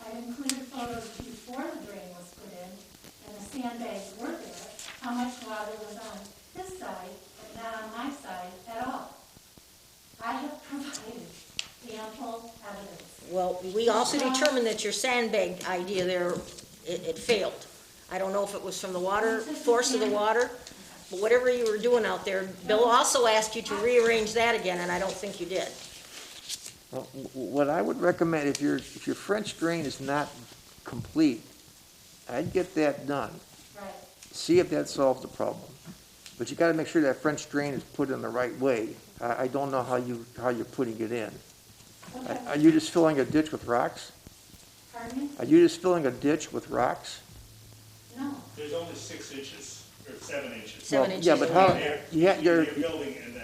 S7: I've included photos before the drain was put in and the sandbags were there, how much water was on this side, but not on my side at all. I have provided ample evidence.
S1: Well, we also determined that your sandbag idea there, it failed. I don't know if it was from the water, force of the water, but whatever you were doing out there, Bill also asked you to rearrange that again, and I don't think you did.
S8: Well, what I would recommend, if your French drain is not complete, I'd get that done.
S7: Right.
S8: See if that solves the problem. But you gotta make sure that French drain is put in the right way. I don't know how you're putting it in.
S7: Okay.
S8: Are you just filling a ditch with rocks?
S7: Pardon me?
S8: Are you just filling a ditch with rocks?
S7: No.
S5: There's only 6 inches, or 7 inches.
S1: 7
S8: Well, yeah,
S1: inches.
S8: but how,
S5: Between their-
S8: you ha-
S5: between
S8: you're,
S5: their building and the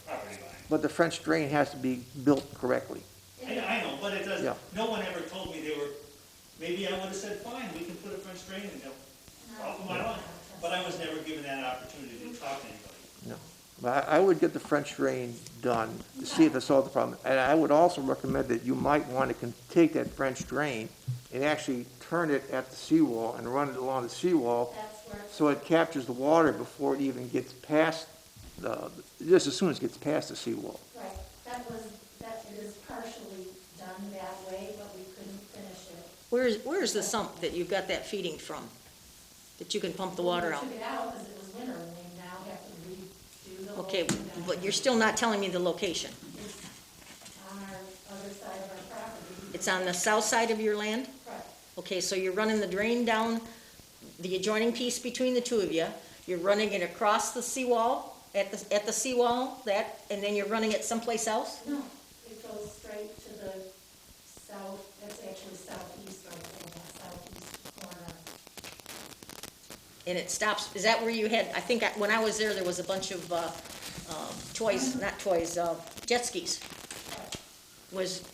S5: property line.
S8: but the French drain has to be built correctly.
S7: It's
S5: I know, but it doesn't,
S8: Yeah.
S5: no one ever told me they were, maybe I would've said, fine, we can put a French drain in there off of my lawn. But I was never given that opportunity to talk to anybody.
S8: No. But I would get the French drain done to see if it solved the problem. And I would also recommend that you might want to take that French drain and actually turn it at the seawall and run it along the seawall
S7: That's where,
S8: so it captures the water before it even gets past just as soon as it gets past the seawall.
S7: right, that it is partially done that way, but we couldn't finish it.
S1: Where's the sump that you've got that feeding from? That you can pump the water out?
S7: We took it out because it was winter, and we now have to redo the whole
S1: Okay,
S7: thing down.
S1: but you're still not telling me the location.
S7: It's on our other side of our property.
S1: It's on the south side of your land?
S7: Correct.
S1: Okay, so you're running the drain down the adjoining piece between the two of you, you're running it across the seawall, at the seawall, and then you're running it someplace else?
S7: No, it goes straight to the south, that's actually southeast right there, that southeast corner.
S1: And it stops, is that where you had, I think when I was there was a bunch of jet skis.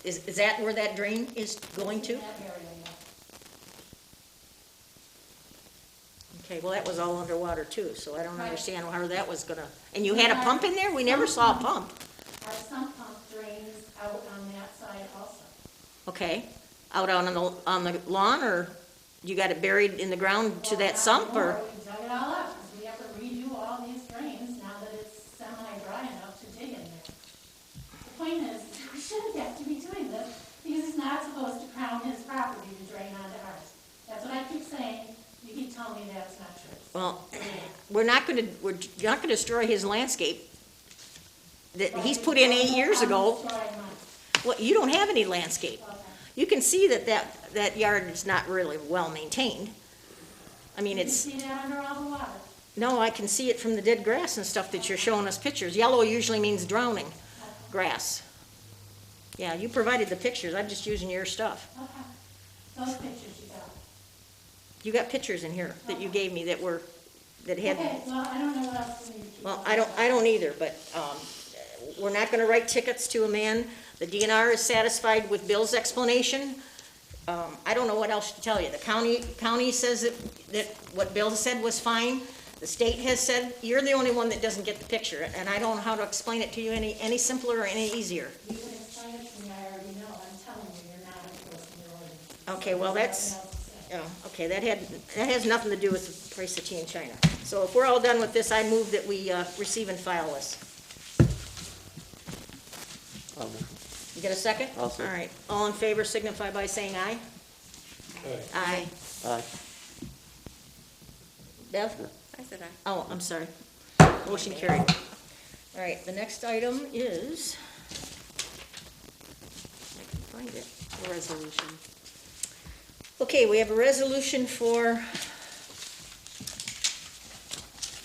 S1: Is that where that drain is going to?
S7: In that area, yeah.
S1: Okay, well, that was all underwater too, so I don't
S7: Right.
S1: understand how that was gonna, and you had a pump in there? We never saw a pump.
S7: Our sump pump drains out on that side also.
S1: Okay, out on the lawn, or you got it buried in the ground to that sump, or?
S7: We dug it all up, because we have to redo all these drains now that it's semi-dry enough to dig in there. The point is, we shouldn't have to be doing this, because he's not supposed to crown his property to drain onto ours. That's what I keep saying, you keep telling me that's not true.
S1: Well, we're not gonna destroy his landscape that he's put in 8 years ago.
S7: I'm destroying mine.
S1: Well, you don't have any landscape.
S7: Okay.
S1: You can see that yard is not really well maintained. I mean,
S7: You can
S1: it's,
S7: see that under all the water.
S1: no, I can see it from the dead grass and stuff that you're showing us pictures. Yellow usually means drowning grass. Yeah, you provided the pictures, I'm just using your stuff.
S7: Okay. Those pictures you got.
S1: You got pictures in here that you gave me that had.
S7: Okay, well, I don't know what else we need to keep.
S1: Well, I don't either, but, we're not gonna write tickets to a man. The DNR is satisfied with Bill's explanation. I don't know what else to tell you. The county says that what Bill said was fine. The state has said, you're the only one that doesn't get the picture, and I don't know how to explain it to you any simpler or any easier.
S7: You can explain it to me, I already know, I'm telling you, you're not enforcing your ordinance.
S1: Okay, well, that's,
S7: Nothing else to say.
S1: oh, okay, that has nothing to do with the price of tea in China. So if we're all done with this, I move that we, receive and file this. You get a second?
S8: I'll second.
S1: All right, all in favor signify by saying aye.
S2: Aye.
S1: Aye. Bev?
S4: I said aye.
S1: Oh, I'm sorry. Motion carried. All right, the next item is, I can find it.
S3: Resolution.
S1: Okay, we have a resolution for,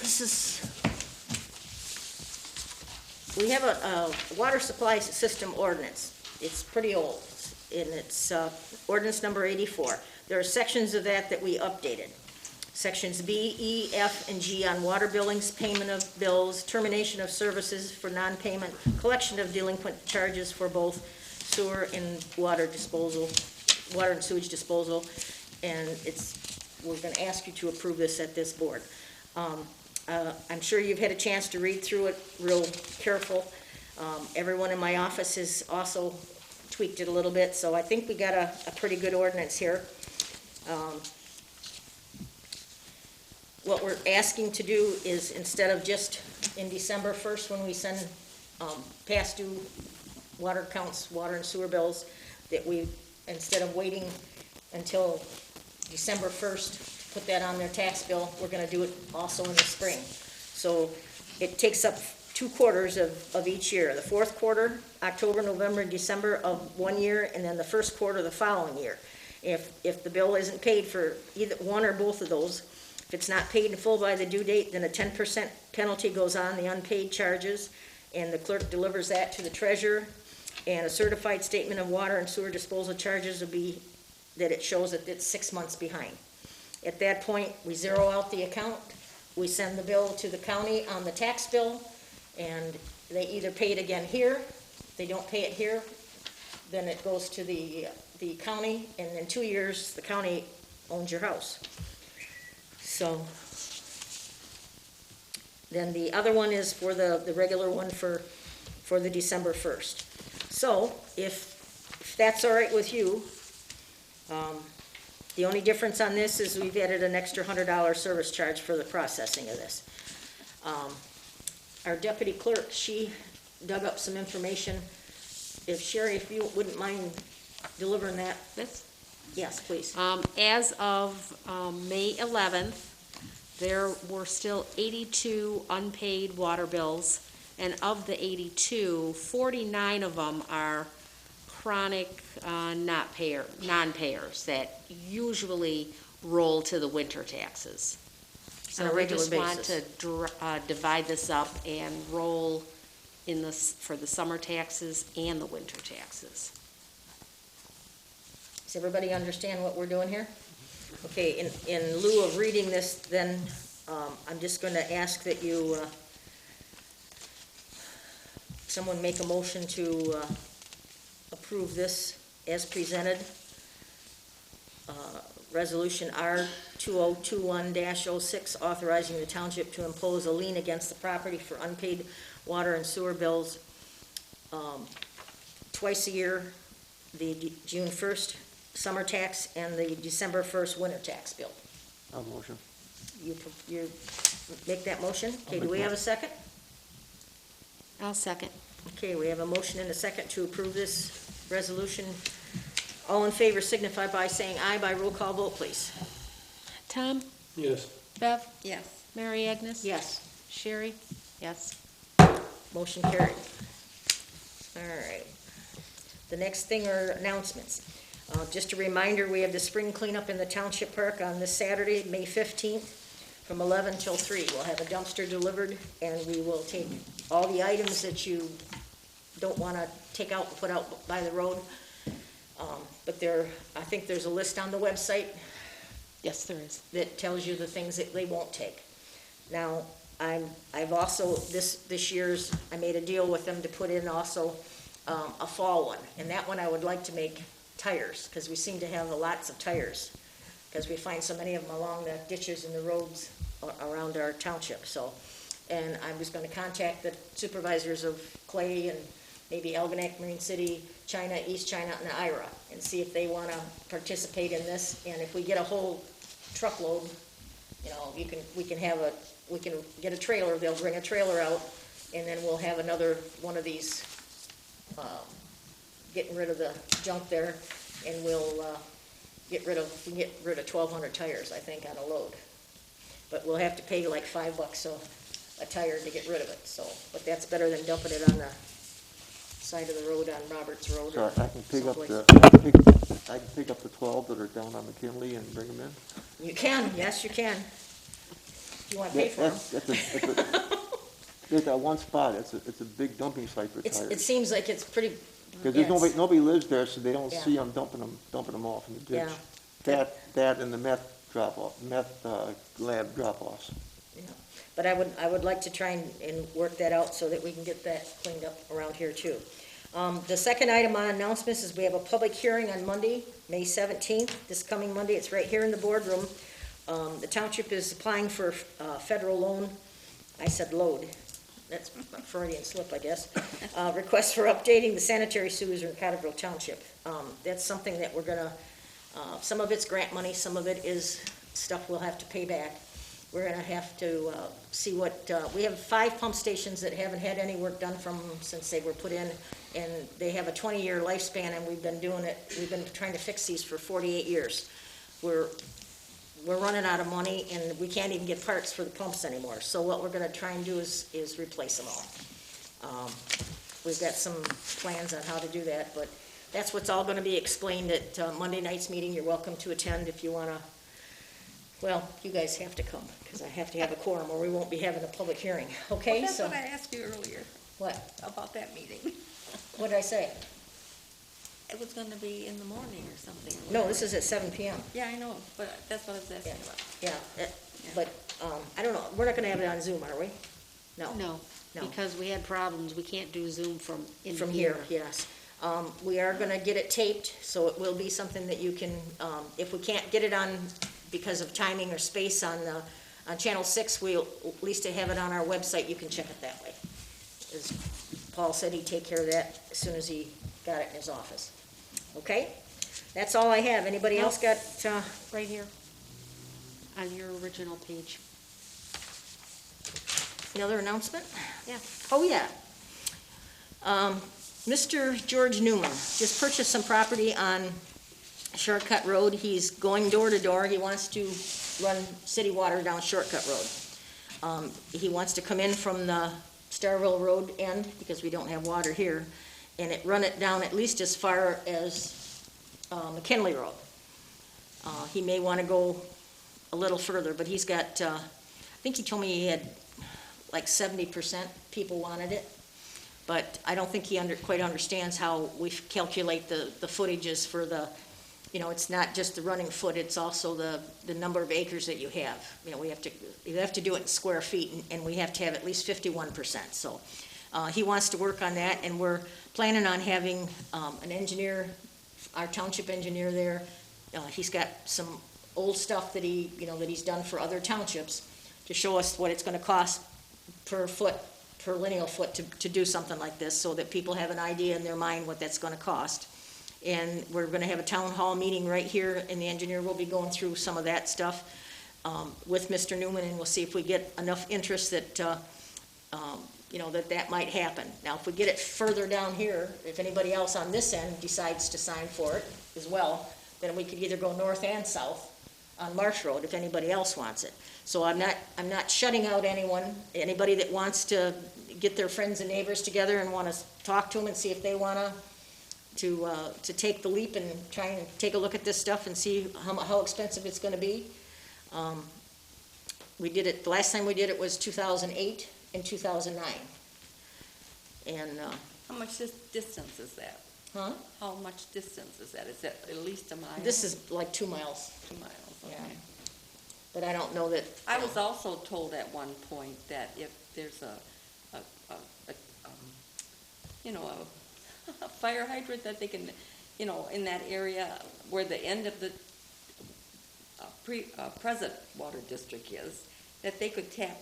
S1: this is, we have a water supply system ordinance. It's pretty old, and it's ordinance number 84. There are sections of that we updated. Sections B, E, F, and G on water billings, payment of bills, termination of services for non-payment, collection of delinquent charges for both sewer and water disposal, water and sewage disposal, and we're gonna ask you to approve this at this board. I'm sure you've had a chance to read through it real careful. Everyone in my office has also tweaked it a little bit, so I think we got a pretty good ordinance here. What we're asking to do is, instead of just in December 1st, when we send past due water accounts, water and sewer bills, that we, instead of waiting until December 1st, put that on their tax bill, we're gonna do it also in the spring. So it takes up 2 quarters of each year. The 4th quarter, October, November, and December of 1 year, and then the 1st quarter the following year. If the bill isn't paid for either one or both of those, if it's not paid in full by the due date, then a 10% penalty goes on the unpaid charges, and the clerk delivers that to the treasurer, and a certified statement of water and sewer disposal charges will be that it shows that it's 6 months behind. At that point, we zero out the account, we send the bill to the county on the tax bill, and they either pay it again here. If they don't pay it here, then it goes to the county, and in 2 years, the county owns your house. So, then the other one is for the regular one for the December 1st. So, if that's all right with you, the only difference on this is we've added an extra $100 service charge for the processing of this. Our deputy clerk, she dug up some information. If Sherry, if you wouldn't mind delivering that,
S3: This,
S1: yes, please.
S3: as of May 11th, there were still 82 unpaid water bills, and of the 82, 49 of them are chronic non-payers that usually roll to the winter taxes.
S1: On a
S3: So we
S1: regular
S3: just want
S1: basis.
S3: to divide this up and roll for the summer taxes and the winter taxes.
S1: Does everybody understand what we're doing here? Okay, in lieu of reading this, then, I'm just gonna ask that you, someone make a motion to, approve this as presented. Resolution R 2021-06, authorizing the township to impose a lien against the property for unpaid water and sewer bills, twice a year, the June 1st summer tax and the December 1st winter tax bill.
S8: I'll motion.
S1: You make that motion? Okay, do
S8: make
S1: we have
S8: that.
S1: a second?
S3: I'll second.
S1: Okay, we have a motion and a second to approve this resolution. All in favor signify by saying aye by roll call vote, please.
S3: Tom?
S2: Yes.
S3: Bev?
S4: Yes.
S3: Mary Agnes?
S1: Yes,
S3: Sherry? Yes.
S1: motion carried. All right. The next thing are announcements. Just a reminder, we have the spring cleanup in the Township Park on this Saturday, May 15th, from 11 till 3. We'll have a dumpster delivered, and we will take all the items that you don't want to take out and put out by the road. But I think there's a list on the website
S3: Yes, there is.
S1: that tells you the things that they won't take. Now, I've also, this year's, I made a deal with them to put in also a fall one, and that one I would like to make tires, because we seem to have lots of tires, because we find so many of them along the ditches and the roads around our township, so. And I was gonna contact the supervisors of Clay and maybe Algonac, Marine City, China, East China, and Ira, and see if they wanna participate in this, and if we get a whole truckload, you know, we can get a trailer, they'll bring a trailer out, and then we'll have another one of these, getting rid of the junk there, and we'll, we can get rid of 1,200 tires, I think, on a load. But we'll have to pay like $5 a tire to get rid of it, so, but that's better than dumping it on the side of the road on Roberts Road.
S8: So
S1: or
S8: I can pick up
S1: someplace.
S8: I can pick up the 12 that are down on McKinley and bring them in?
S1: You can, yes, you can. You want to pay for them.
S8: There's that one spot, it's a big dumping site for
S1: It
S8: tires.
S1: seems like it's pretty,
S8: Because there's nobody lives there, so they don't
S1: Yeah.
S8: see them dumping them off in the ditch.
S1: Yeah.
S8: That and the meth lab drop-offs.
S1: you know. But I would like to try and work that out so that we can get that cleaned up around here too. The second item on announcements is we have a public hearing on Monday, May 17th, this coming Monday. It's right here in the boardroom. The township is applying for a federal loan. I said load. That's a Freudian slip, I guess. Request for updating the sanitary sewers in Cottrellville Township. That's something that we're gonna, some of it's grant money, some of it is stuff we'll have to pay back. We're gonna have to see what, we have 5 pump stations that haven't had any work done since they were put in, and they have a 20-year lifespan, and we've been trying to fix these for 48 years. We're running out of money, and we can't even get parts for the pumps anymore. So what we're gonna try and do is replace them all. We've got some plans on how to do that, but that's what's all gonna be explained at Monday night's meeting. You're welcome to attend if you wanna. Well, you guys have to come, because I have to have a quorum, or we won't be having a public hearing, okay?
S4: Well, that's
S1: So
S4: what I asked you earlier
S1: what?
S4: about that meeting.
S1: What did I say?
S4: It was gonna be in the morning or something.
S1: No, this is at 7 PM.
S4: Yeah, I know, but that's what I was asking about.
S1: Yeah, but, I don't know, we're not gonna have it on Zoom, are we? No.
S3: No,
S1: No.
S3: because we had problems. We can't do Zoom from in
S1: From here, yes. We are gonna get it taped, so it will be something that you can, if we can't get it on because of timing or space on Channel 6, we'll at least have it on our website, you can check it that way. As Paul said, he'd take care of that as soon as he got it in his office. Okay? That's all I have. Anybody else got,
S3: Right here, on your original page.
S1: another announcement?
S3: Yeah.
S1: Oh, yeah. Mr. George Newman just purchased some property on Shortcut Road. He's going door to door. He wants to run city water down Shortcut Road. He wants to come in from the Starville Road end, because we don't have water here, and run it down at least as far as McKinley Road. He may want to go a little further, but he's got, I think he told me he had like 70% people wanted it. But I don't think he quite understands how we calculate the footages for the, it's not just the running foot, it's also the number of acres that you have. You have to do it in square feet, and we have to have at least 51%. So he wants to work on that, and we're planning on having an engineer, our township engineer there. He's got some old stuff that he's done for other townships to show us what it's gonna cost per lineal foot to do something like this, so that people have an idea in their mind what that's gonna cost. And we're gonna have a town hall meeting right here, and the engineer will be going through some of that stuff with Mr. Newman, and we'll see if we get enough interest that, that might happen. Now, if we get it further down here, if anybody else on this end decides to sign for it as well, then we could either go north and south on Marsh Road if anybody else wants it. So I'm not shutting out anybody that wants to get their friends and neighbors together and want to talk to them and see if they want to take the leap and try and take a look at this stuff and see how expensive it's going to be. We did it, the last time we did it was 2008 and 2009. And,
S4: How much distance is that?
S1: huh?
S4: How much distance is that? Is that at least a mile?
S1: This is like 2 miles,
S4: 2 miles, okay.
S1: yeah. But I don't know that.
S4: I was also told at one point that if there's a fire hydrant that they can, in that area where the end of the present water district is, that they could tap,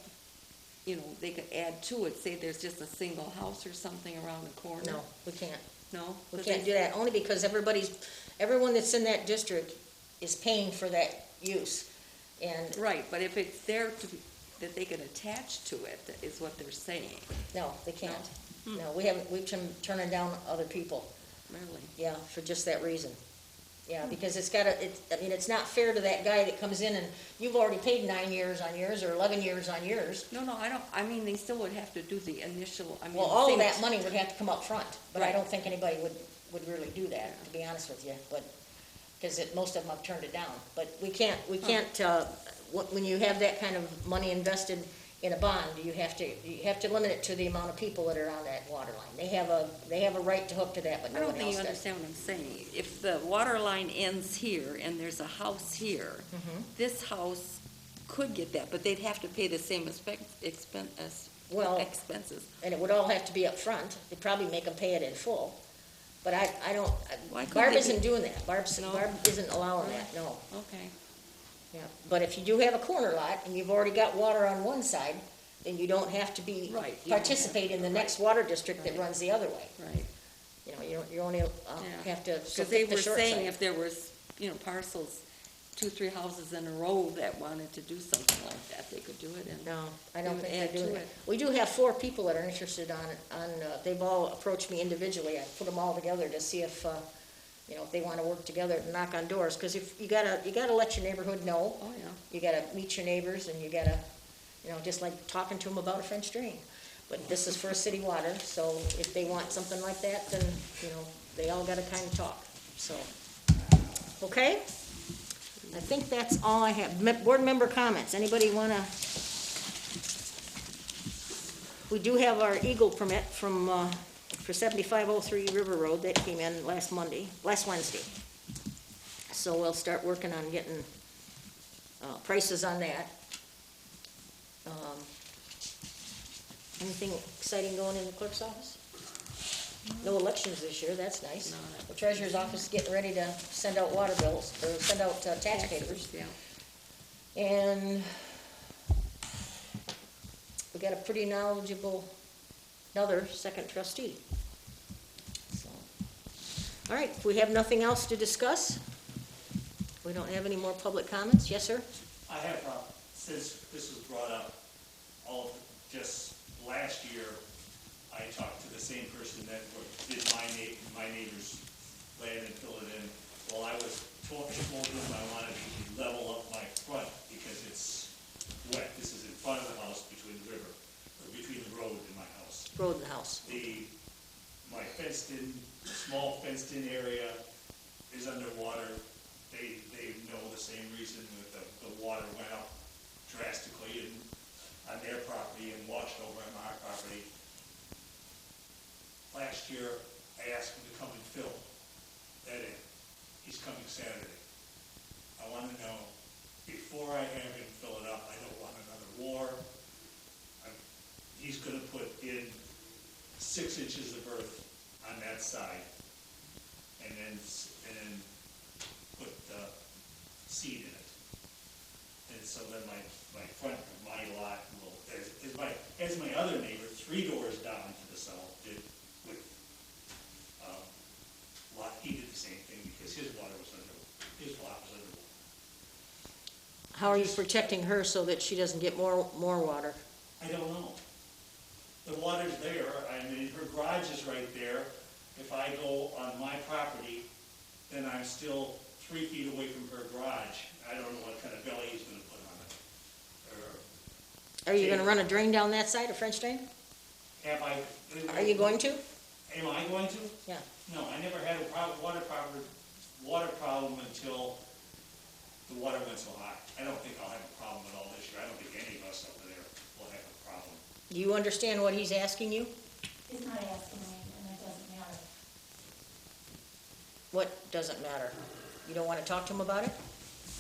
S4: they could add to it, say there's just a single house or something around the corner.
S1: No, we can't.
S4: No?
S1: We can't do that, only because everyone that's in that district is paying for that use. And,
S4: Right, but if it's there that they can attach to it, is what they're saying,
S1: no, they can't. No, we've been turning down other people,
S4: really.
S1: yeah, for just that reason. Yeah, because it's not fair to that guy that comes in and you've already paid 9 years on yours or 11 years on yours.
S4: No, they still would have to do the initial,
S1: Well, all of that money would have to come up front, but I
S4: Right.
S1: don't think anybody would really do that, to be honest with you, but, because most of them have turned it down. But we can't, when you have that kind of money invested in a bond, you have to limit it to the amount of people that are on that water line. They have a right to hook to that, but
S4: I
S1: no
S4: don't
S1: one
S4: think
S1: else
S4: you
S1: does.
S4: understand what I'm saying. If the water line ends here and there's a house here, this house could get that, but they'd have to pay the same expenses.
S1: And it would all have to be up front. They'd probably make them pay it in full. But I don't,
S4: Why couldn't
S1: Barb
S4: they
S1: isn't
S4: be-
S1: doing that. Barb
S4: No?
S1: isn't allowing that, no.
S4: Okay.
S1: Yeah, but if you do have a corner lot and you've already got water on one side, then you don't have to
S4: Right, you don't have
S1: participate in the next water district that
S4: Right.
S1: runs the other way.
S4: Right.
S1: You only
S4: Yeah.
S1: have to
S4: Because they
S1: pick the
S4: were
S1: short
S4: saying
S1: side.
S4: if there was, parcels, 2-3 houses in a row that wanted to do something like that, they could do it in.
S1: No, I don't
S4: They would
S1: think
S4: add
S1: they're doing
S4: to
S1: it.
S4: it.
S1: We do have 4 people that are interested they've all approached me individually. I put them all together to see if they want to work together and knock on doors. Because if you gotta let your neighborhood know.
S4: Oh, yeah.
S1: You gotta meet your neighbors, and you gotta, just like talking to them about a French drain. But this is for city water, so if they want something like that, then, they all gotta kind of talk, so. Okay? I think that's all I have. Board member comments, anybody wanna? We do have our Eagle permit for 7503 River Road that came in last Wednesday. So we'll start working on getting prices on that. Anything exciting going in the clerk's office? No elections this year, that's nice.
S4: No.
S1: The treasurer's office is getting ready to send out water bills, or send out tax papers.
S4: Yeah.
S1: And we got a pretty knowledgeable, another second trustee. So, all right, if we have nothing else to discuss, we don't have any more public comments, yes, sir?
S5: I have, since this was brought up, just last year, I talked to the same person that did my neighbor's land and filled it in. Well, I was told him I wanted to level up my front because it's wet. This is in front of the house between the river, or between the road and my house.
S1: Road and house.
S5: My small fenced-in area is underwater. They know the same reason that the water went up drastically on their property and washed over on my property. Last year, I asked him to come and fill that in. He's coming Saturday. I want to know, before I have him fill it up, I don't want another war. He's going to put in 6 inches of earth on that side, and then put seed in it. And so then my front of my lot will, as my other neighbor, 3 doors down to the south did with lot, he did the same thing because his lot was underwater.
S1: How are you protecting her so that she doesn't get more water?
S5: I don't know. The water's there, I mean, her garage is right there. If I go on my property, then I'm still 3 feet away from her garage. I don't know what kind of belly he's gonna put on it.
S1: Are you gonna run a drain down that side, a French drain? Are you going to?
S5: Am I going to?
S1: Yeah.
S5: No, I never had a water problem until the water went so high. I don't think I'll have a problem at all this year. I don't think any of us over there will have a problem.
S1: Do you understand what he's asking you?
S7: He's not asking me, and it doesn't matter.
S1: What doesn't matter? You don't wanna talk to him about it?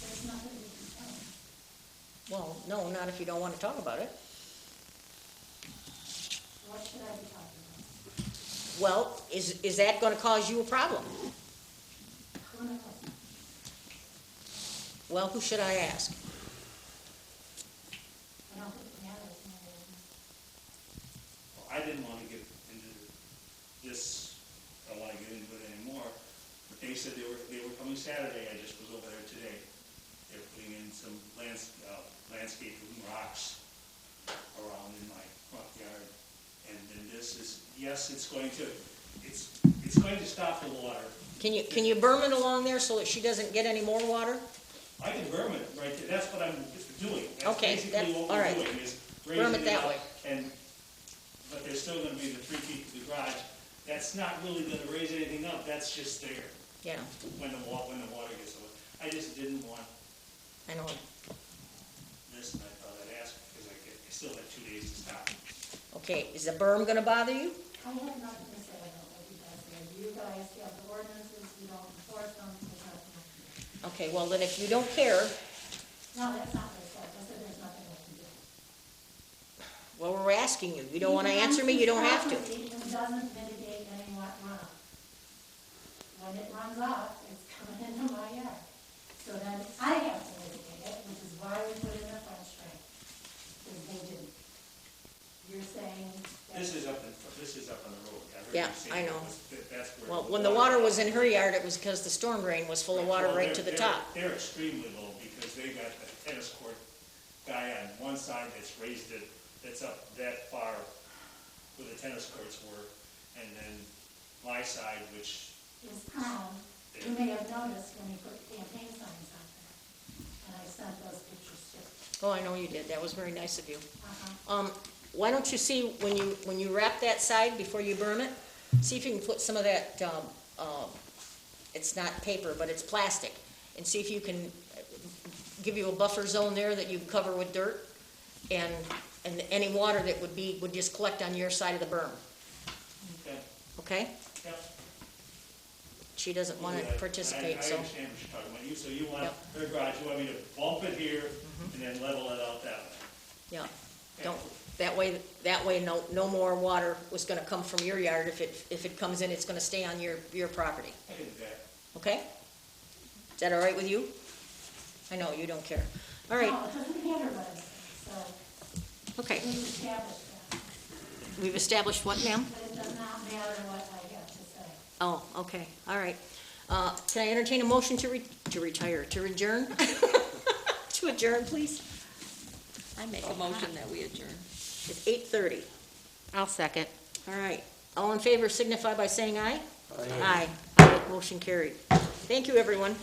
S7: There's nothing we can tell him.
S1: Well, no, not if you don't wanna talk about it.
S7: What should I be talking about?
S1: Well, is that gonna cause you a problem?
S7: Who knows?
S1: Well, who should I ask?
S7: I don't think it matters.
S5: Well, I didn't want to get into this, I don't want to get into it anymore, but they said they were coming Saturday. I just was over there today. They're putting in some landscaping rocks around in my front yard. And then this is, yes, it's going to stop the water.
S1: Can you berm it along there so that she doesn't get any more water?
S5: I can berm it right there. That's what I'm doing. That's
S1: Okay,
S5: basically what
S1: all
S5: we're
S1: right.
S5: doing is
S1: Berm
S5: raising
S1: it that
S5: up.
S1: way.
S5: But there's still gonna be the 3 feet to the garage. That's not really gonna raise anything up. That's just there
S1: Yeah,
S5: when the water gets over. I just didn't want
S1: I know.
S5: this, and I thought I'd ask because I still have 2 days to stop.
S1: Okay, is the berm gonna bother you?
S7: I have nothing to say about what you guys do. You guys have the ordinances, you don't enforce them, there's nothing.
S1: Okay, well, then if you don't care,
S7: No, that's not my fault. I said there's nothing I can do.
S1: well, we're asking you. You don't wanna answer me, you don't have to.
S7: It doesn't mitigate any runoff. When it runs off, it's coming into my yard. So then I have to mitigate it, which is why we put in the French drain. Because they didn't. You're saying that.
S5: This is up on the road. heard
S1: Yeah,
S5: you say
S1: I know.
S5: that's where
S1: Well, when the water was in her yard, it was because the storm drain was full of water
S5: Well,
S1: right to the top.
S5: They're extremely low because they got a tennis court guy on one side that's raised it, that's up that far where the tennis courts were, and then my side, which,
S7: Is you may have noticed when you put campaign signs out there, and I sent those pictures too.
S1: Oh, I know you did. That was very nice of you.
S7: Uh-huh.
S1: Why don't you see, when you wrap that side before you burn it, see if you can put some of that, it's not paper, but it's plastic, and see if you can give you a buffer zone there that you cover with dirt, and any water that would just collect on your side of the berm,
S5: okay,
S1: okay?
S5: yep.
S1: She doesn't want to participate,
S5: I
S1: so,
S5: understand what you're talking about. So you want,
S1: Yep.
S5: her garage, you want me to bump it here and then level it out that way?
S1: yeah. That way, no more water was gonna come from your yard. If it comes in, it's gonna stay on your property,
S5: I can do that.
S1: okay? Is that all right with you? I know, you don't care. All right,
S7: No, it doesn't matter what it is, so
S1: okay.
S7: we established that.
S1: We've established what, ma'am?
S7: But it does not matter what I have to say.
S1: Oh, okay, all right. Can I entertain a motion to adjourn? To adjourn, please?
S4: I make a motion that we adjourn.
S1: It's 8:30.
S3: I'll second.
S1: All right. All in favor signify by saying aye.
S8: Aye.
S1: Aye. Motion carried. Thank you, everyone.